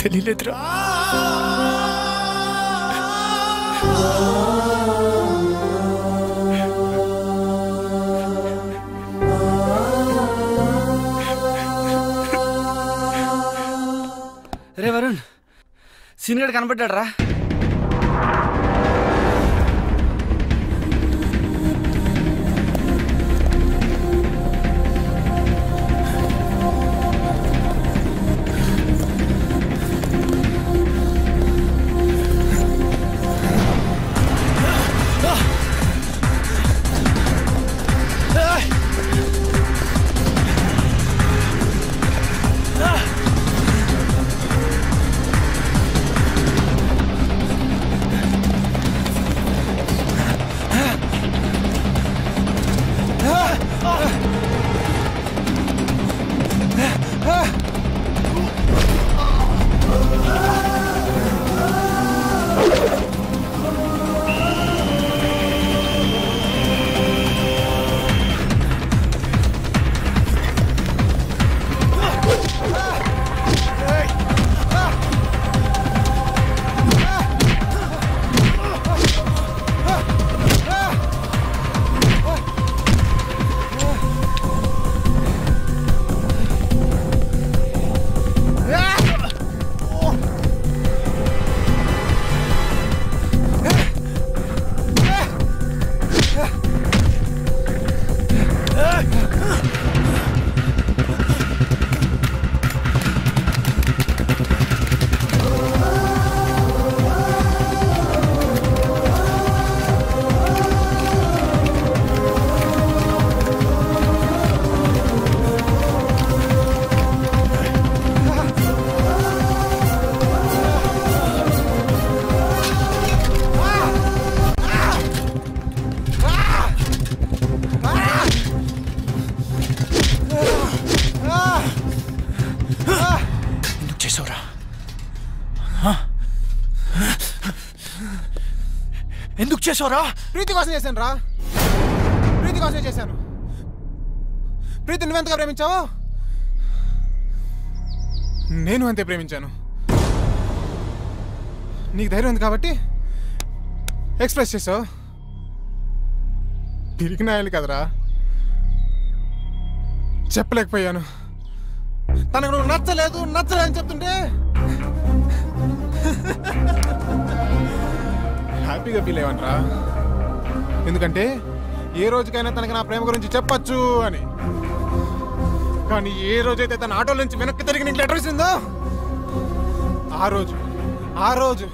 [SPEAKER 3] తెలియలేదురా.
[SPEAKER 14] రే వరుణ్, సీనియర్ కనబడ్డాడు రా.
[SPEAKER 3] ఎందుకు చేసావురా?
[SPEAKER 11] ప్రీతి కోసం చేశాను రా, ప్రీతి కోసమే చేశాను. ప్రీతి నువ్వెంతగా ప్రేమించావు, నేను అంతే ప్రేమించాను. నీకు ధైర్యం ఉంది కాబట్టి ఎక్స్ప్రెస్ చేసావు. తిరిగి నాయాలి కదరా, చెప్పలేకపోయాను. తనకు నువ్వు నచ్చలేదు అని చెప్తుంటే హ్యాపీగా ఫీల్ అయ్యావనరా. ఎందుకంటే ఏ రోజుకైనా తనకి నా ప్రేమ గురించి చెప్పచ్చు అని. కానీ ఏ రోజైతే తన ఆటోల నుంచి వెనక్కి తిరిగి నీకు లెటర్ ఇచ్చిందో ఆ రోజు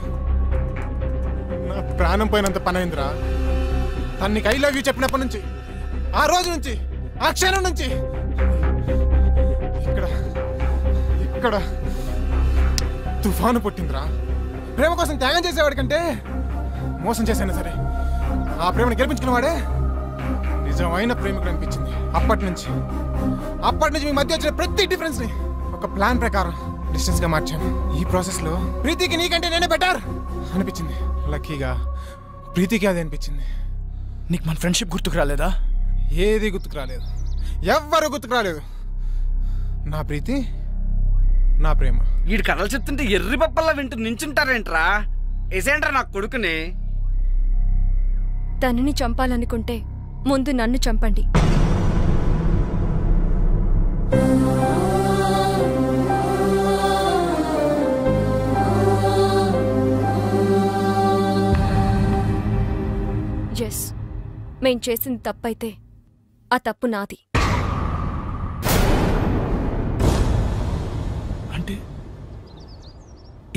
[SPEAKER 11] నా ప్రాణం పోయినంత పని అయిందిరా. తను నీకు ఐ లవ్ యూ చెప్పినప్పటి నుంచి, ఆ రోజు నుంచి, ఆ క్షణం నుంచి ఇక్కడ తుఫాను పుట్టిందిరా. ప్రేమ కోసం త్యాగం చేసేవాడి కంటే మోసం చేశాను సరే, ఆ ప్రేమను గెలిపించుకున్నవాడే నిజమైన ప్రేమికుడు అనిపించింది. అప్పటి నుంచి మీ మధ్య వచ్చిన ప్రతి డిఫరెన్స్ ని ఒక ప్లాన్ ప్రకారం డిస్టెన్స్ గా మార్చాను. ఈ ప్రాసెస్ లో ప్రీతికి నీకంటే నేనే బెటర్ అనిపించింది. లక్కీగా ప్రీతికి అది అనిపించింది.
[SPEAKER 3] నీకు మన ఫ్రెండ్షిప్ గుర్తుకు రాలేదా?
[SPEAKER 11] ఏది గుర్తుకు రాలేదు, ఎవ్వరు గుర్తుకు రాలేదు. నా ప్రీతి, నా ప్రేమ.
[SPEAKER 14] వీడి కథలు చెప్తుంటే ఎర్రి పప్పల్లా వింటూ నించుంటారేంట్రా? ఏసేంట్రా నా కొడుకుని.
[SPEAKER 2] తనని చంపాలనుకుంటే ముందు నన్ను చంపండి. ఎస్, మేం చేసింది తప్పైతే ఆ తప్పు నాది.
[SPEAKER 3] అంటే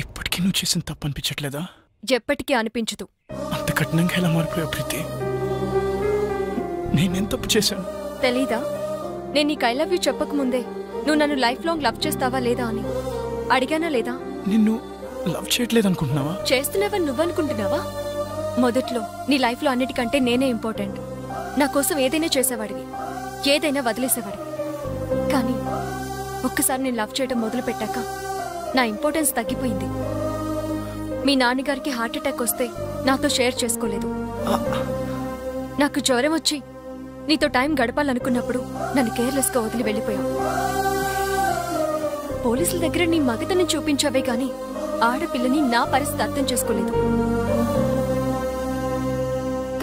[SPEAKER 3] ఇప్పటికీ నువ్వు చేసిన తప్పు అనిపించట్లేదా?
[SPEAKER 2] ఎప్పటికీ అనిపించదు.
[SPEAKER 3] అంత కఠినంగా ఎలా మారిపోయావు ప్రీతి? నేనేం తప్పు చేశాను?
[SPEAKER 2] తెలీదా? నేను నీకు ఐ లవ్ యూ చెప్పకముందే నువ్వు నన్ను లైఫ్ లాంగ్ లవ్ చేస్తావా లేదా అని అడిగానా లేదా?
[SPEAKER 3] నిన్ను లవ్ చేయట్లేదు అనుకుంటున్నావా?
[SPEAKER 2] చేస్తున్నావని నువ్వనుకుంటున్నావా? మొదట్లో నీ లైఫ్లో అన్నిటికంటే నేనే ఇంపార్టెంట్. నా కోసం ఏదైనా చేసేవాడివి, ఏదైనా వదిలేసేవాడివి. కానీ ఒక్కసారి నేను లవ్ చేయడం మొదలు పెట్టాక నా ఇంపార్టెన్స్ తగ్గిపోయింది. మీ నాన్నగారికి హార్ట్ అటాక్ వస్తే నాతో షేర్ చేసుకోలేదు. నాకు జ్వరం వచ్చి నీతో టైం గడపాలనుకున్నప్పుడు నన్ను కేర్లెస్గా వదిలి వెళ్ళిపోయావు. పోలీసుల దగ్గర నీ మగతని చూపించావే గాని ఆడపిల్లని నా పరిస్థితి అర్థం చేసుకోలేదు.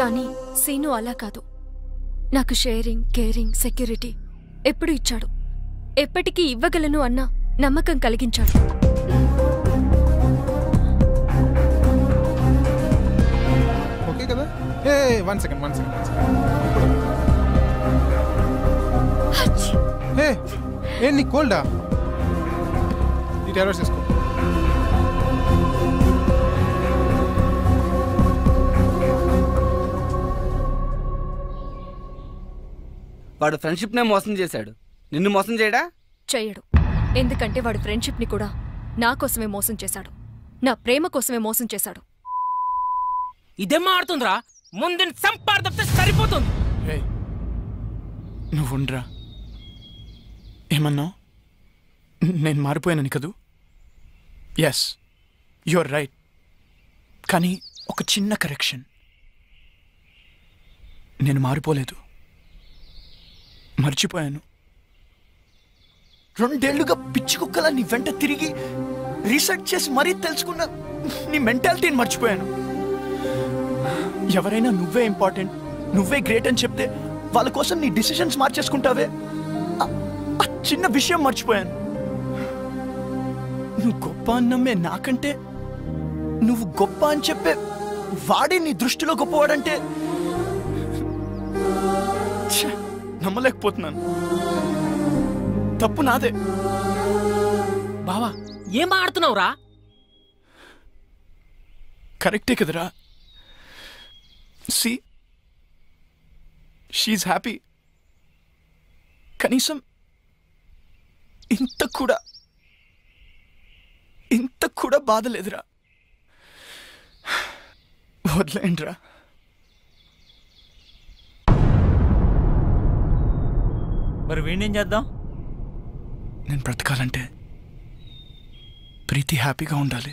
[SPEAKER 2] కానీ సీను అలా కాదు. నాకు షేరింగ్, కేరింగ్, సెక్యూరిటీ ఎప్పుడు ఇచ్చాడు. ఎప్పటికీ ఇవ్వగలను అన్న నమ్మకం కలిగించాడు.
[SPEAKER 11] ఓకే కదా? One second. ఏ నీ కోల్డా? ఈ టాబ్లెట్స్ తీసుకో.
[SPEAKER 14] వాడు ఫ్రెండ్షిప్ నే మోసం చేశాడు, నిన్ను మోసం చేయడా?
[SPEAKER 2] చెయ్యడు. ఎందుకంటే వాడు ఫ్రెండ్షిప్ ని కూడా నా కోసమే మోసం చేశాడు. నా ప్రేమ కోసమే మోసం చేశాడు.
[SPEAKER 10] ఇదేం ఆడుతుందిరా? ముందు సంపాదిస్తే సరిపోతుంది.
[SPEAKER 3] నువ్వుండ్రా. ఏమన్నావు? నేను మారిపోయానని కదూ? Yes, your right. కానీ ఒక చిన్న కరెక్షన్. నేను మారిపోలేదు, మర్చిపోయాను. 2 ఏళ్లుగా పిచ్చి కుక్కలా నీ వెంట తిరిగి రీసెర్చ్ చేసి మరీ తెలుసుకున్న నీ మెంటాలిటీని మర్చిపోయాను. ఎవరైనా నువ్వే ఇంపార్టెంట్, నువ్వే గ్రేట్ అని చెప్తే వాళ్ళ కోసం నీ డిసిషన్స్ మార్చేసుకుంటావే, ఆ చిన్న విషయం మర్చిపోయాను. నువ్వు గొప్ప అన్నమ్మే నాకంటే నువ్వు గొప్ప అని చెప్పే వాడే నీ దృష్టిలో గొప్పవాడంటే నమ్మలేకపోతున్నాను. తప్పు నాదే.
[SPEAKER 10] బావా ఏం ఆడుతున్నావురా?
[SPEAKER 3] కరెక్టే కదరా? See, she happy. కనీసం ఇంత కూడా బాధ లేదురా. వదిలేండిరా.
[SPEAKER 6] మరి వీణేం చేద్దాం?
[SPEAKER 3] నేను బ్రతకాలంటే ప్రీతి హ్యాపీగా ఉండాలి.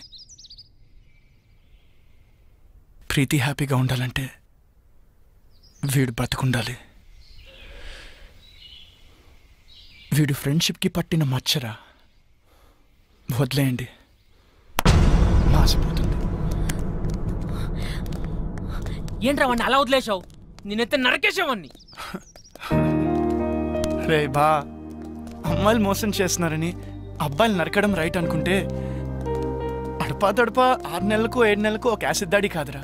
[SPEAKER 3] ప్రీతి హ్యాపీగా ఉండాలంటే వీడు బ్రతకుండాలి. వీడు ఫ్రెండ్షిప్కి పట్టిన మచ్చరా. వదిలేయండి, మాసిపోతుంది.
[SPEAKER 10] ఏంట్రా వాడిని అలా వదిలేసావు? నేనైతే నరకేసావని.
[SPEAKER 3] రే బా, అమ్మాయిలు మోసం చేస్తున్నారని అబ్బాయిలు నరకడం రైట్ అనుకుంటే అడపా తడపా 6 నెలలకు 7 నెలలకు ఒక యాసిడ్ దాడి కాదురా,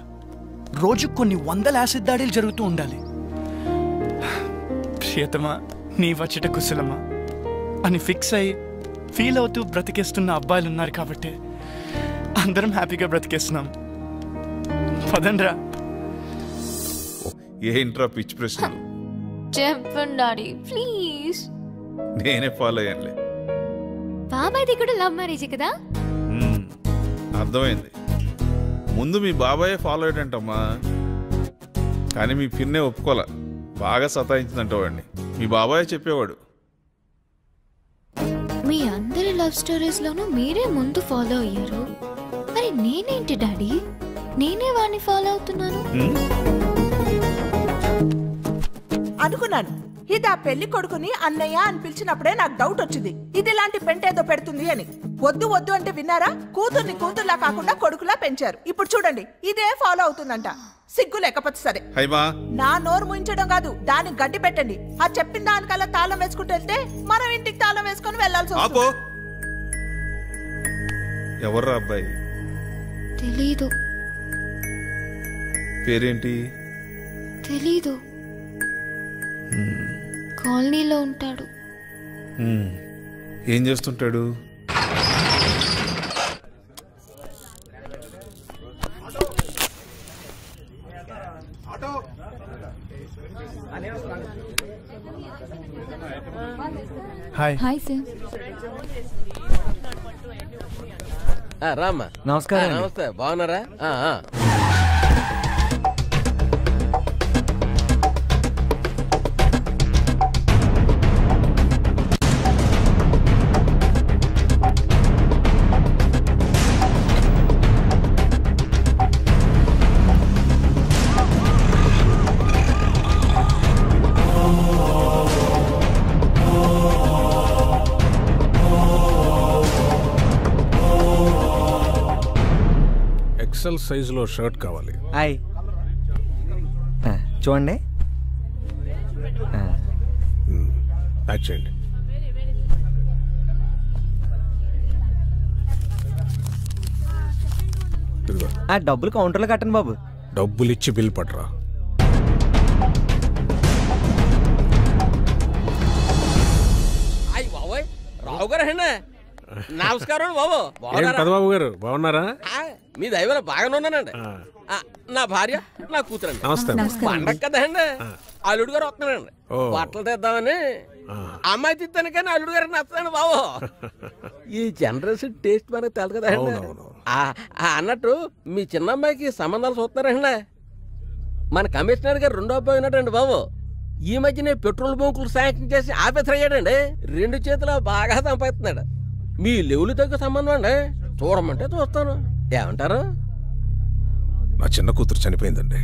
[SPEAKER 3] రోజు కొన్ని 100 యాసిడ్ దాడులు జరుగుతూ ఉండాలి. ప్రియతమా నీ వచ్చట కుశలమా అని ఫిక్స్ అయ్యి ఫీల్ అవుతూ బ్రతికేస్తున్న అబ్బాయిలు ఉన్నారు కాబట్టి అందరం హ్యాపీగా బ్రతికేస్తున్నాం. పదండ్రా.
[SPEAKER 15] ఏంట్రా పిచ్చి ప్రశ్నలు?
[SPEAKER 2] చెప్పండి డాడీ ప్లీజ్.
[SPEAKER 15] నేనే ఫాలో అయ్యానులే.
[SPEAKER 2] బాబాయ్ది కూడా లవ్ మ్యారేజ్ కదా?
[SPEAKER 15] అర్థమైంది. ముందు మీ బాబాయే ఫాలో అయ్యాడంటమ్మా, కానీ మీ పిన్నే ఒప్పుకోలే. బాగా సతాయించిందంట వాడిని. మీ బాబాయే చెప్పేవాడు.
[SPEAKER 2] మీ అందరి లవ్ స్టోరీస్ లోనూ మీరే ముందు ఫాలో అయ్యారు. మరి నేనేంటి డాడీ? నేనే వాడిని ఫాలో అవుతున్నాను.
[SPEAKER 16] అనుకున్నాను ఇది ఆ పెళ్లి కొడుకుని అన్నయ్య అని పిలిచినప్పుడే నాకు డౌట్ వచ్చింది, ఇది ఇలాంటి పెంటేదో పెడుతుంది అని. వద్దు వద్దు అంటే విన్నారా? కూతుర్ని కూతుర్లా కాకుండా కొడుకులా పెంచారు. ఇప్పుడు చూడండి ఇదే ఫాలో అవుతుందంట. సిగ్గు లేకపోతే సరే. నా నోరు ముయించడం కాదు, దానికి గడ్డి పెట్టండి. ఆ చెప్పిన దానికల్లా తాళం వేసుకుంటూ వెళ్తే మనం ఇంటికి తాళం వేసుకొని వెళ్లాల్సి వస్తుంది.
[SPEAKER 15] ఎవర్రా అబ్బాయి?
[SPEAKER 2] తెలీదు.
[SPEAKER 15] పేరేంటి?
[SPEAKER 2] తెలీదు. కాలనీలో ఉంటాడు.
[SPEAKER 15] ఏం చేస్తుంటాడు?
[SPEAKER 3] Hi
[SPEAKER 8] hi sir.
[SPEAKER 17] రామ్మా.
[SPEAKER 13] నమస్కారం.
[SPEAKER 17] నమస్తే, బాగున్నారా?
[SPEAKER 1] ఎక్సెల్ సైజులో షర్ట్ కావాలి.
[SPEAKER 13] హాయ్ చూడండి.
[SPEAKER 1] ప్యాక్ చేయండి.
[SPEAKER 13] డబ్బులు కౌంటర్లో కట్టండి బాబు.
[SPEAKER 1] డబ్బులు ఇచ్చి బిల్ పట్టరా.
[SPEAKER 17] అయ్యి బాబోయ్, రావు గారు అండి. నమస్కారం బాబు.
[SPEAKER 1] పెదబాబు గారు బాగున్నారా?
[SPEAKER 17] మీ దైవం బాగానే ఉన్నానండి. నా భార్య, నా కూతురండి.
[SPEAKER 1] నమస్తే.
[SPEAKER 17] పండగ కదండి, అల్లుడు గారు వస్తున్నానండి. బట్టలు తెద్దామని. అమ్మాయి తిత్తాను కానీ అల్లుడు గారు నచ్చాను బాబు. ఈ జనరేషన్ టేస్ట్ మనకు తెలదు కదండి. అన్నట్టు మీ చిన్న అమ్మాయికి సంబంధాలు చూస్తున్నారండి. మన కమిషనర్ గారు రెండో అబ్బాయి ఉన్నాడండి బాబు. ఈ మధ్యనే పెట్రోల్ బంకులు శాంక్షన్ చేసి ఆఫీసర్ అయ్యాడండి. 2 చేతులు బాగా సంపాదిస్తున్నాడు. మీ లెవెల్ తగ్గ సంబంధం అండి. చూడమంటే చూస్తాను. ఏమంటారు?
[SPEAKER 1] నా చిన్న కూతురు చనిపోయిందండి.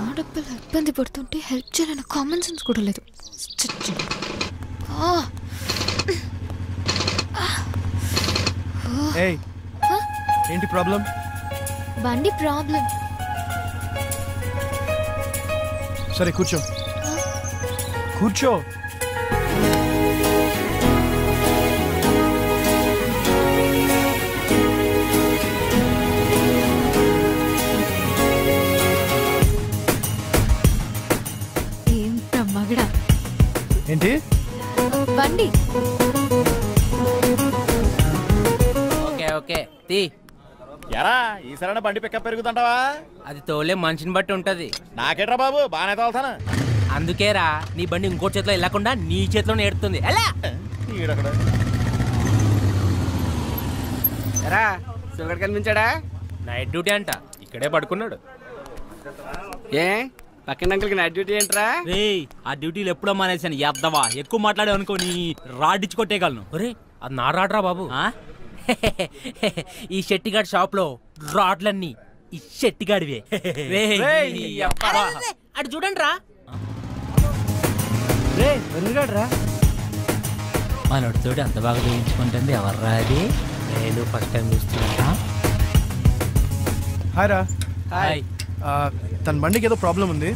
[SPEAKER 2] ఆడపిల్ల ఇబ్బంది పడుతుంటే హెల్ప్ చేయాలన్న కామన్ సెన్స్ కూడా లేదు.
[SPEAKER 3] ఏంటి ప్రాబ్లం?
[SPEAKER 2] బండి ప్రాబ్లం.
[SPEAKER 3] సరే కూర్చో. కూర్చో. ఏంటి
[SPEAKER 2] బండి?
[SPEAKER 10] ఓకే ఓకే తీ.
[SPEAKER 3] ఎరా ఈసారైనా బండి పికప్ పెరుగుతుంటావా?
[SPEAKER 10] అది తోలే మనిషిని బట్టి ఉంటది.
[SPEAKER 3] నాకేట్రా బాబు, బాగానే తోలుతాను.
[SPEAKER 10] అందుకేరా నీ బండి ఇంకో చేతిలో వెళ్ళకుండా నీ చేతిలోనే ఎడుతుంది. ఎలా
[SPEAKER 14] ఎరా సుగర్ కనిపించాడా?
[SPEAKER 10] నైట్ డ్యూటీ అంట, ఇక్కడే పడుకున్నాడు.
[SPEAKER 14] ఏ పక్కన అంకుల్కి నైట్ డ్యూటీ ఏంట్రా?
[SPEAKER 10] ఆ డ్యూటీలు ఎప్పుడో మానేసాను. ఎద్దవా ఎక్కువ మాట్లాడే అనుకో నీ రాడ్డిచ్చి కొట్టేయగలను. ఒరే అది నా రాడ్రా బాబు. ఈ షెట్టిగాడి షాప్ లో రాడ్లన్నీ ఈ షెట్టిగాడివే. అటు చూడండి రా, మనోడితో అంత బాగా చూపించుకుంటుంది. ఎవర్రా అది? నేను ఫస్ట్ టైం చూస్తున్నా.
[SPEAKER 3] హాయ్ రా.
[SPEAKER 10] హాయ్.
[SPEAKER 3] తన బండికి ఏదో ప్రాబ్లం ఉంది,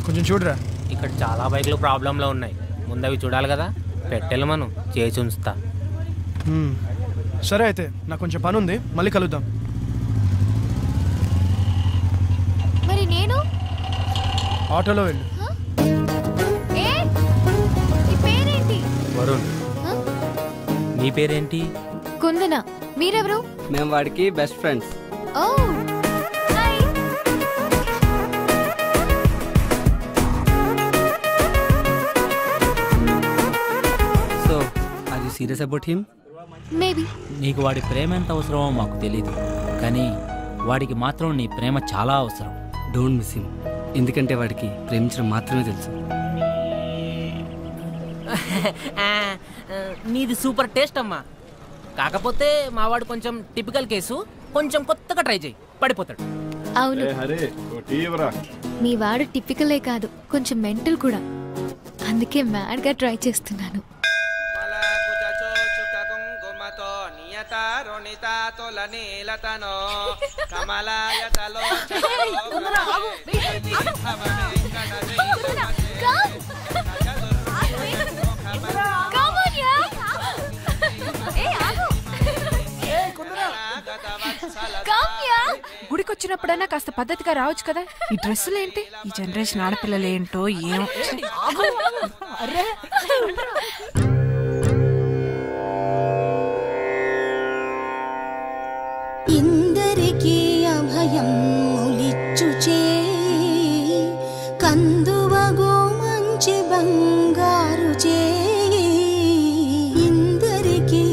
[SPEAKER 3] కొంచెం చూడరా.
[SPEAKER 10] ఇక్కడ చాలా బైక్లు ప్రాబ్లంలో ఉన్నాయి. ముందవి చూడాలి కదా. పెట్టెలు మనం చేసి ఉంచుతా.
[SPEAKER 3] సరే అయితే నాకు కొంచెం పని ఉంది, మళ్ళీ కలుద్దాం.
[SPEAKER 2] మరి నేను
[SPEAKER 3] ఆటోలో వెళ్ళు.
[SPEAKER 2] ఏ నీ పేరేంటి?
[SPEAKER 18] వరుణ్. నీ పేరేంటి?
[SPEAKER 2] కుందన. మీరెవరు?
[SPEAKER 18] మేము వాడికి best friends.
[SPEAKER 2] Oh hi.
[SPEAKER 18] So are you serious about him?
[SPEAKER 2] Maybe.
[SPEAKER 6] నీకు వాడి ప్రేమ ఎంత అవసరమో మాకు తెలియదు, కానీ వాడికి మాత్రం నీ ప్రేమ చాలా అవసరం.
[SPEAKER 18] డోంట్ మిస్ హిమ్, ఎందుకంటే వాడికి ప్రేమించడం మాత్రమే తెలుసు.
[SPEAKER 10] నీది సూపర్ టేస్ట్ అమ్మా. కాకపోతే మావాడు కొంచెం టిపికల్ కేసు, కొంచెం కొత్తగా ట్రై చేయి, పడిపోతాడు.
[SPEAKER 2] అవును, మీ వాడు టిపికలే కాదు, కొంచెం మెంటల్ కూడా. అందుకే మ్యాడ్ గా ట్రై చేస్తున్నాను.
[SPEAKER 4] గుడికొచ్చినప్పుడైనా కాస్త పద్ధతిగా రావచ్చు కదా. ఈ డ్రెస్సులేంటి? ఈ జనరేషన్ ఆడపిల్లలేంటో ఏం.
[SPEAKER 19] ఇందరికీ అభయం ములిచ్చుచే కందువగో మంచి బంగారు చే ఇందరికీ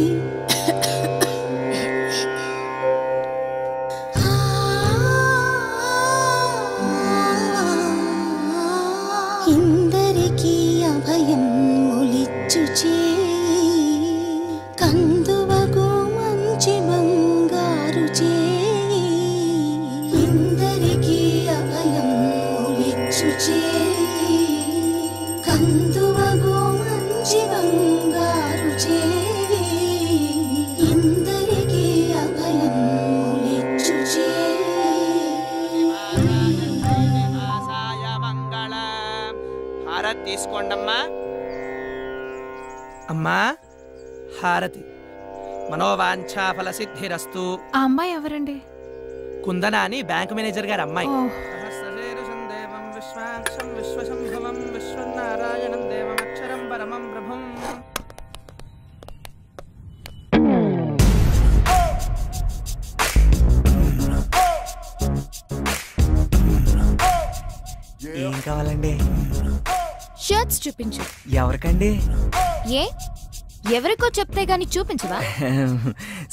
[SPEAKER 19] ఇందరికీ అభయం ములిచ్చుచే కందువగో మంచి బంగారు చే ఇందరికీ అభయం ములిచ్చుచే కందువగో మంచి బంగారు చే ఇందరికీ అభయం ములిచ్చుచే.
[SPEAKER 20] హారతి తీసుకోండమ్మా. అమ్మా హారతి. మనోవాంఛా ఫల సిద్ధిరస్తు.
[SPEAKER 4] ఆ అమ్మాయి ఎవరండి?
[SPEAKER 20] కుందన అని బ్యాంకు మేనేజర్ గారి అమ్మాయి. విశ్వనారాయణం దేవం అక్షరం పరమం ప్రభుం.
[SPEAKER 13] ఏం కావాలండి?
[SPEAKER 2] షర్ట్స్ చూపించు.
[SPEAKER 13] ఎవరికండి?
[SPEAKER 2] ఏ ఎవరికో చెప్తే గాని చూపించవా?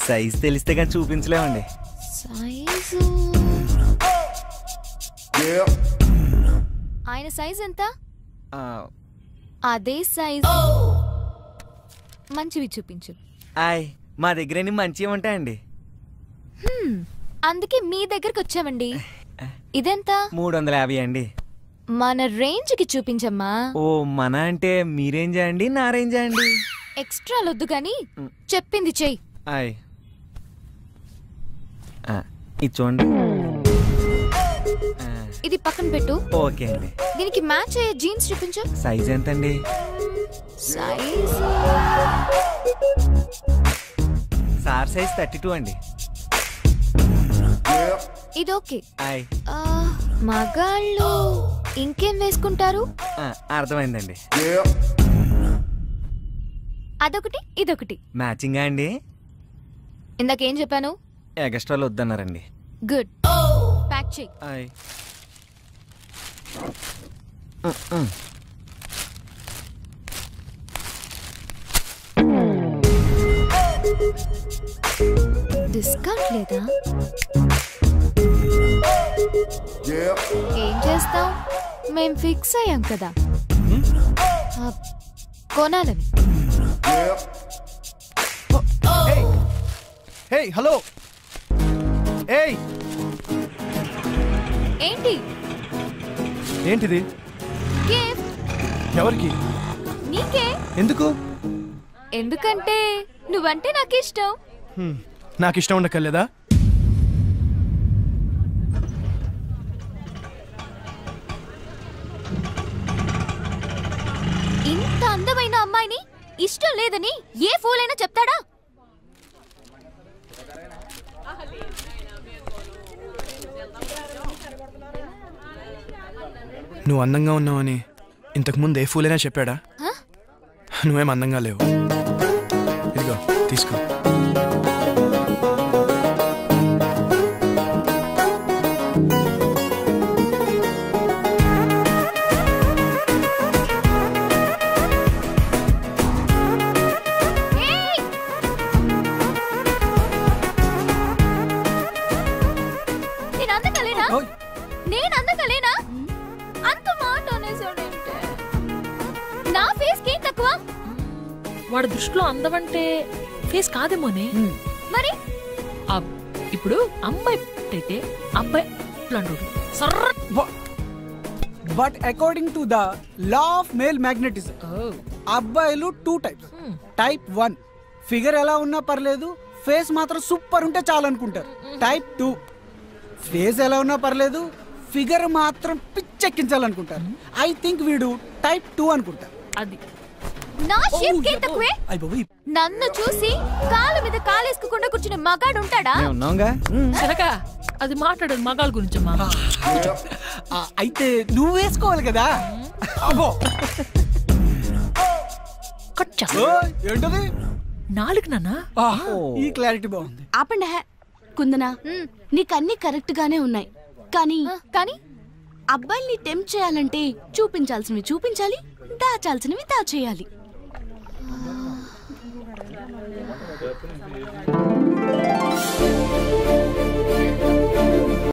[SPEAKER 13] సైజ్ తెలిస్తే కానీ చూపించలేమండి.
[SPEAKER 2] సైజు ఆయన సైజ్ ఎంత? అదే సైజ్ మంచివి చూపించు.
[SPEAKER 13] ఆయ్ మా దగ్గర మంచివి ఉంటాయండి.
[SPEAKER 2] అందుకే మీ దగ్గరకు వచ్చామండి. ఇదెంత?
[SPEAKER 13] 350 అండి.
[SPEAKER 2] మన రేంజ్ కి చూపించమ్మా.
[SPEAKER 13] ఓ మన అంటే మీ రేంజా అండి, నా రేంజా అండి?
[SPEAKER 2] ఎక్స్ట్రా లొద్దు గాని చెప్పింది చెయ్యి.
[SPEAKER 13] ఆయ్ ఇది చూడండి.
[SPEAKER 2] ఇది పక్కన పెట్టు.
[SPEAKER 13] ఓకే అండి.
[SPEAKER 2] దీనికి మ్యాచ్ అయ్యే జీన్స్ చూపించు.
[SPEAKER 13] సైజ్ ఎంతండి?
[SPEAKER 2] సైజ్
[SPEAKER 13] సార్ సైజ్ 32 అండి.
[SPEAKER 2] ఇది ఓకే.
[SPEAKER 13] ఆయ్
[SPEAKER 2] మగాళ్ళు ఇంకేం వేసుకుంటారు?
[SPEAKER 13] అర్థమైందండి.
[SPEAKER 2] అదొకటి ఇదొకటి
[SPEAKER 13] మ్యాచింగా అండి?
[SPEAKER 2] ఇందాకేం చెప్పాను?
[SPEAKER 13] ఎగస్ట్రాలు వద్దన్నారండి.
[SPEAKER 2] గుడ్, ప్యాక్ చెయ్యి.
[SPEAKER 13] ఆయ్
[SPEAKER 2] డిస్కౌంట్ లేదా? ఏం చేస్తాం, మేం ఫిక్స్ అయ్యాం కదా కొనాలని.
[SPEAKER 3] Hey hello. ఏయ్
[SPEAKER 2] ఏంటి?
[SPEAKER 3] ఏంటిది?
[SPEAKER 2] గిఫ్ట్.
[SPEAKER 3] ఎవరికి?
[SPEAKER 2] నీకే.
[SPEAKER 3] ఎందుకు?
[SPEAKER 2] ఎందుకంటే నువ్వంటే నాకు ఇష్టం.
[SPEAKER 3] నాకు ఇష్టం ఉండకలేదా?
[SPEAKER 2] ఇంత అందమైన అమ్మాయిని ఇష్టం లేదని ఏ ఫూల్ అయినా చెప్తాడా?
[SPEAKER 3] నువ్వు అందంగా ఉన్నావని ఇంతకుముందు ఏ ఫూలైనా చెప్పాడా? నువ్వేం అందంగా లేవు. ఇదిగో తీసుకో.
[SPEAKER 2] నేను అందగలేనా? అంత మాట అనేసాడంటే నా ఫేస్ కి తక్కువ.
[SPEAKER 21] వాడి దృష్టిలో అందమంటే ఫేస్ కాదేమోనే.
[SPEAKER 2] మరి
[SPEAKER 21] ఇప్పుడు అమ్మాయి అయితే అబ్బాయి అంటాడు.
[SPEAKER 22] But according to the law of male magnetism అబ్బాయిలు 2 టైప్స్. టైప్ 1 ఫిగర్ ఎలా ఉన్నా పర్లేదు, ఫేస్ మాత్రం సూపర్ ఉంటే చాలు అనుకుంటారు. టైప్ 2 ఫేస్ ఎలా ఉన్నా పర్లేదు, ఫిగర్ మాత్రం పిచ్చెక్కించాలనుకుంటారు. ఐ థింక్ వీడు టైప్ 2 అనుకుంటారు.
[SPEAKER 21] అది
[SPEAKER 2] నా షేప్ కి తక్కువే. నన్ను చూసి కాళ్ళ మీద కాలేసుకోకుండా కూర్చునే మగాడు ఉంటాడా?
[SPEAKER 21] సరగా అది మాట్లాడదు మగాళ్ళ గురించమ్మా.
[SPEAKER 22] అయితే నువ్వు వేసుకోవాలి కదా. ఏంటది?
[SPEAKER 21] నాలుగు నాన్న.
[SPEAKER 22] ఈ క్లారిటీ బాగుంది.
[SPEAKER 23] ఆపండి. కుందనా, నీకన్నీ కరెక్ట్ గానే ఉన్నాయి, కానీ అబ్బాయిల్ని టెంప్ట్ చేయాలంటే చూపించాల్సినవి చూపించాలి, దాచాల్సినవి దాచేయాలి.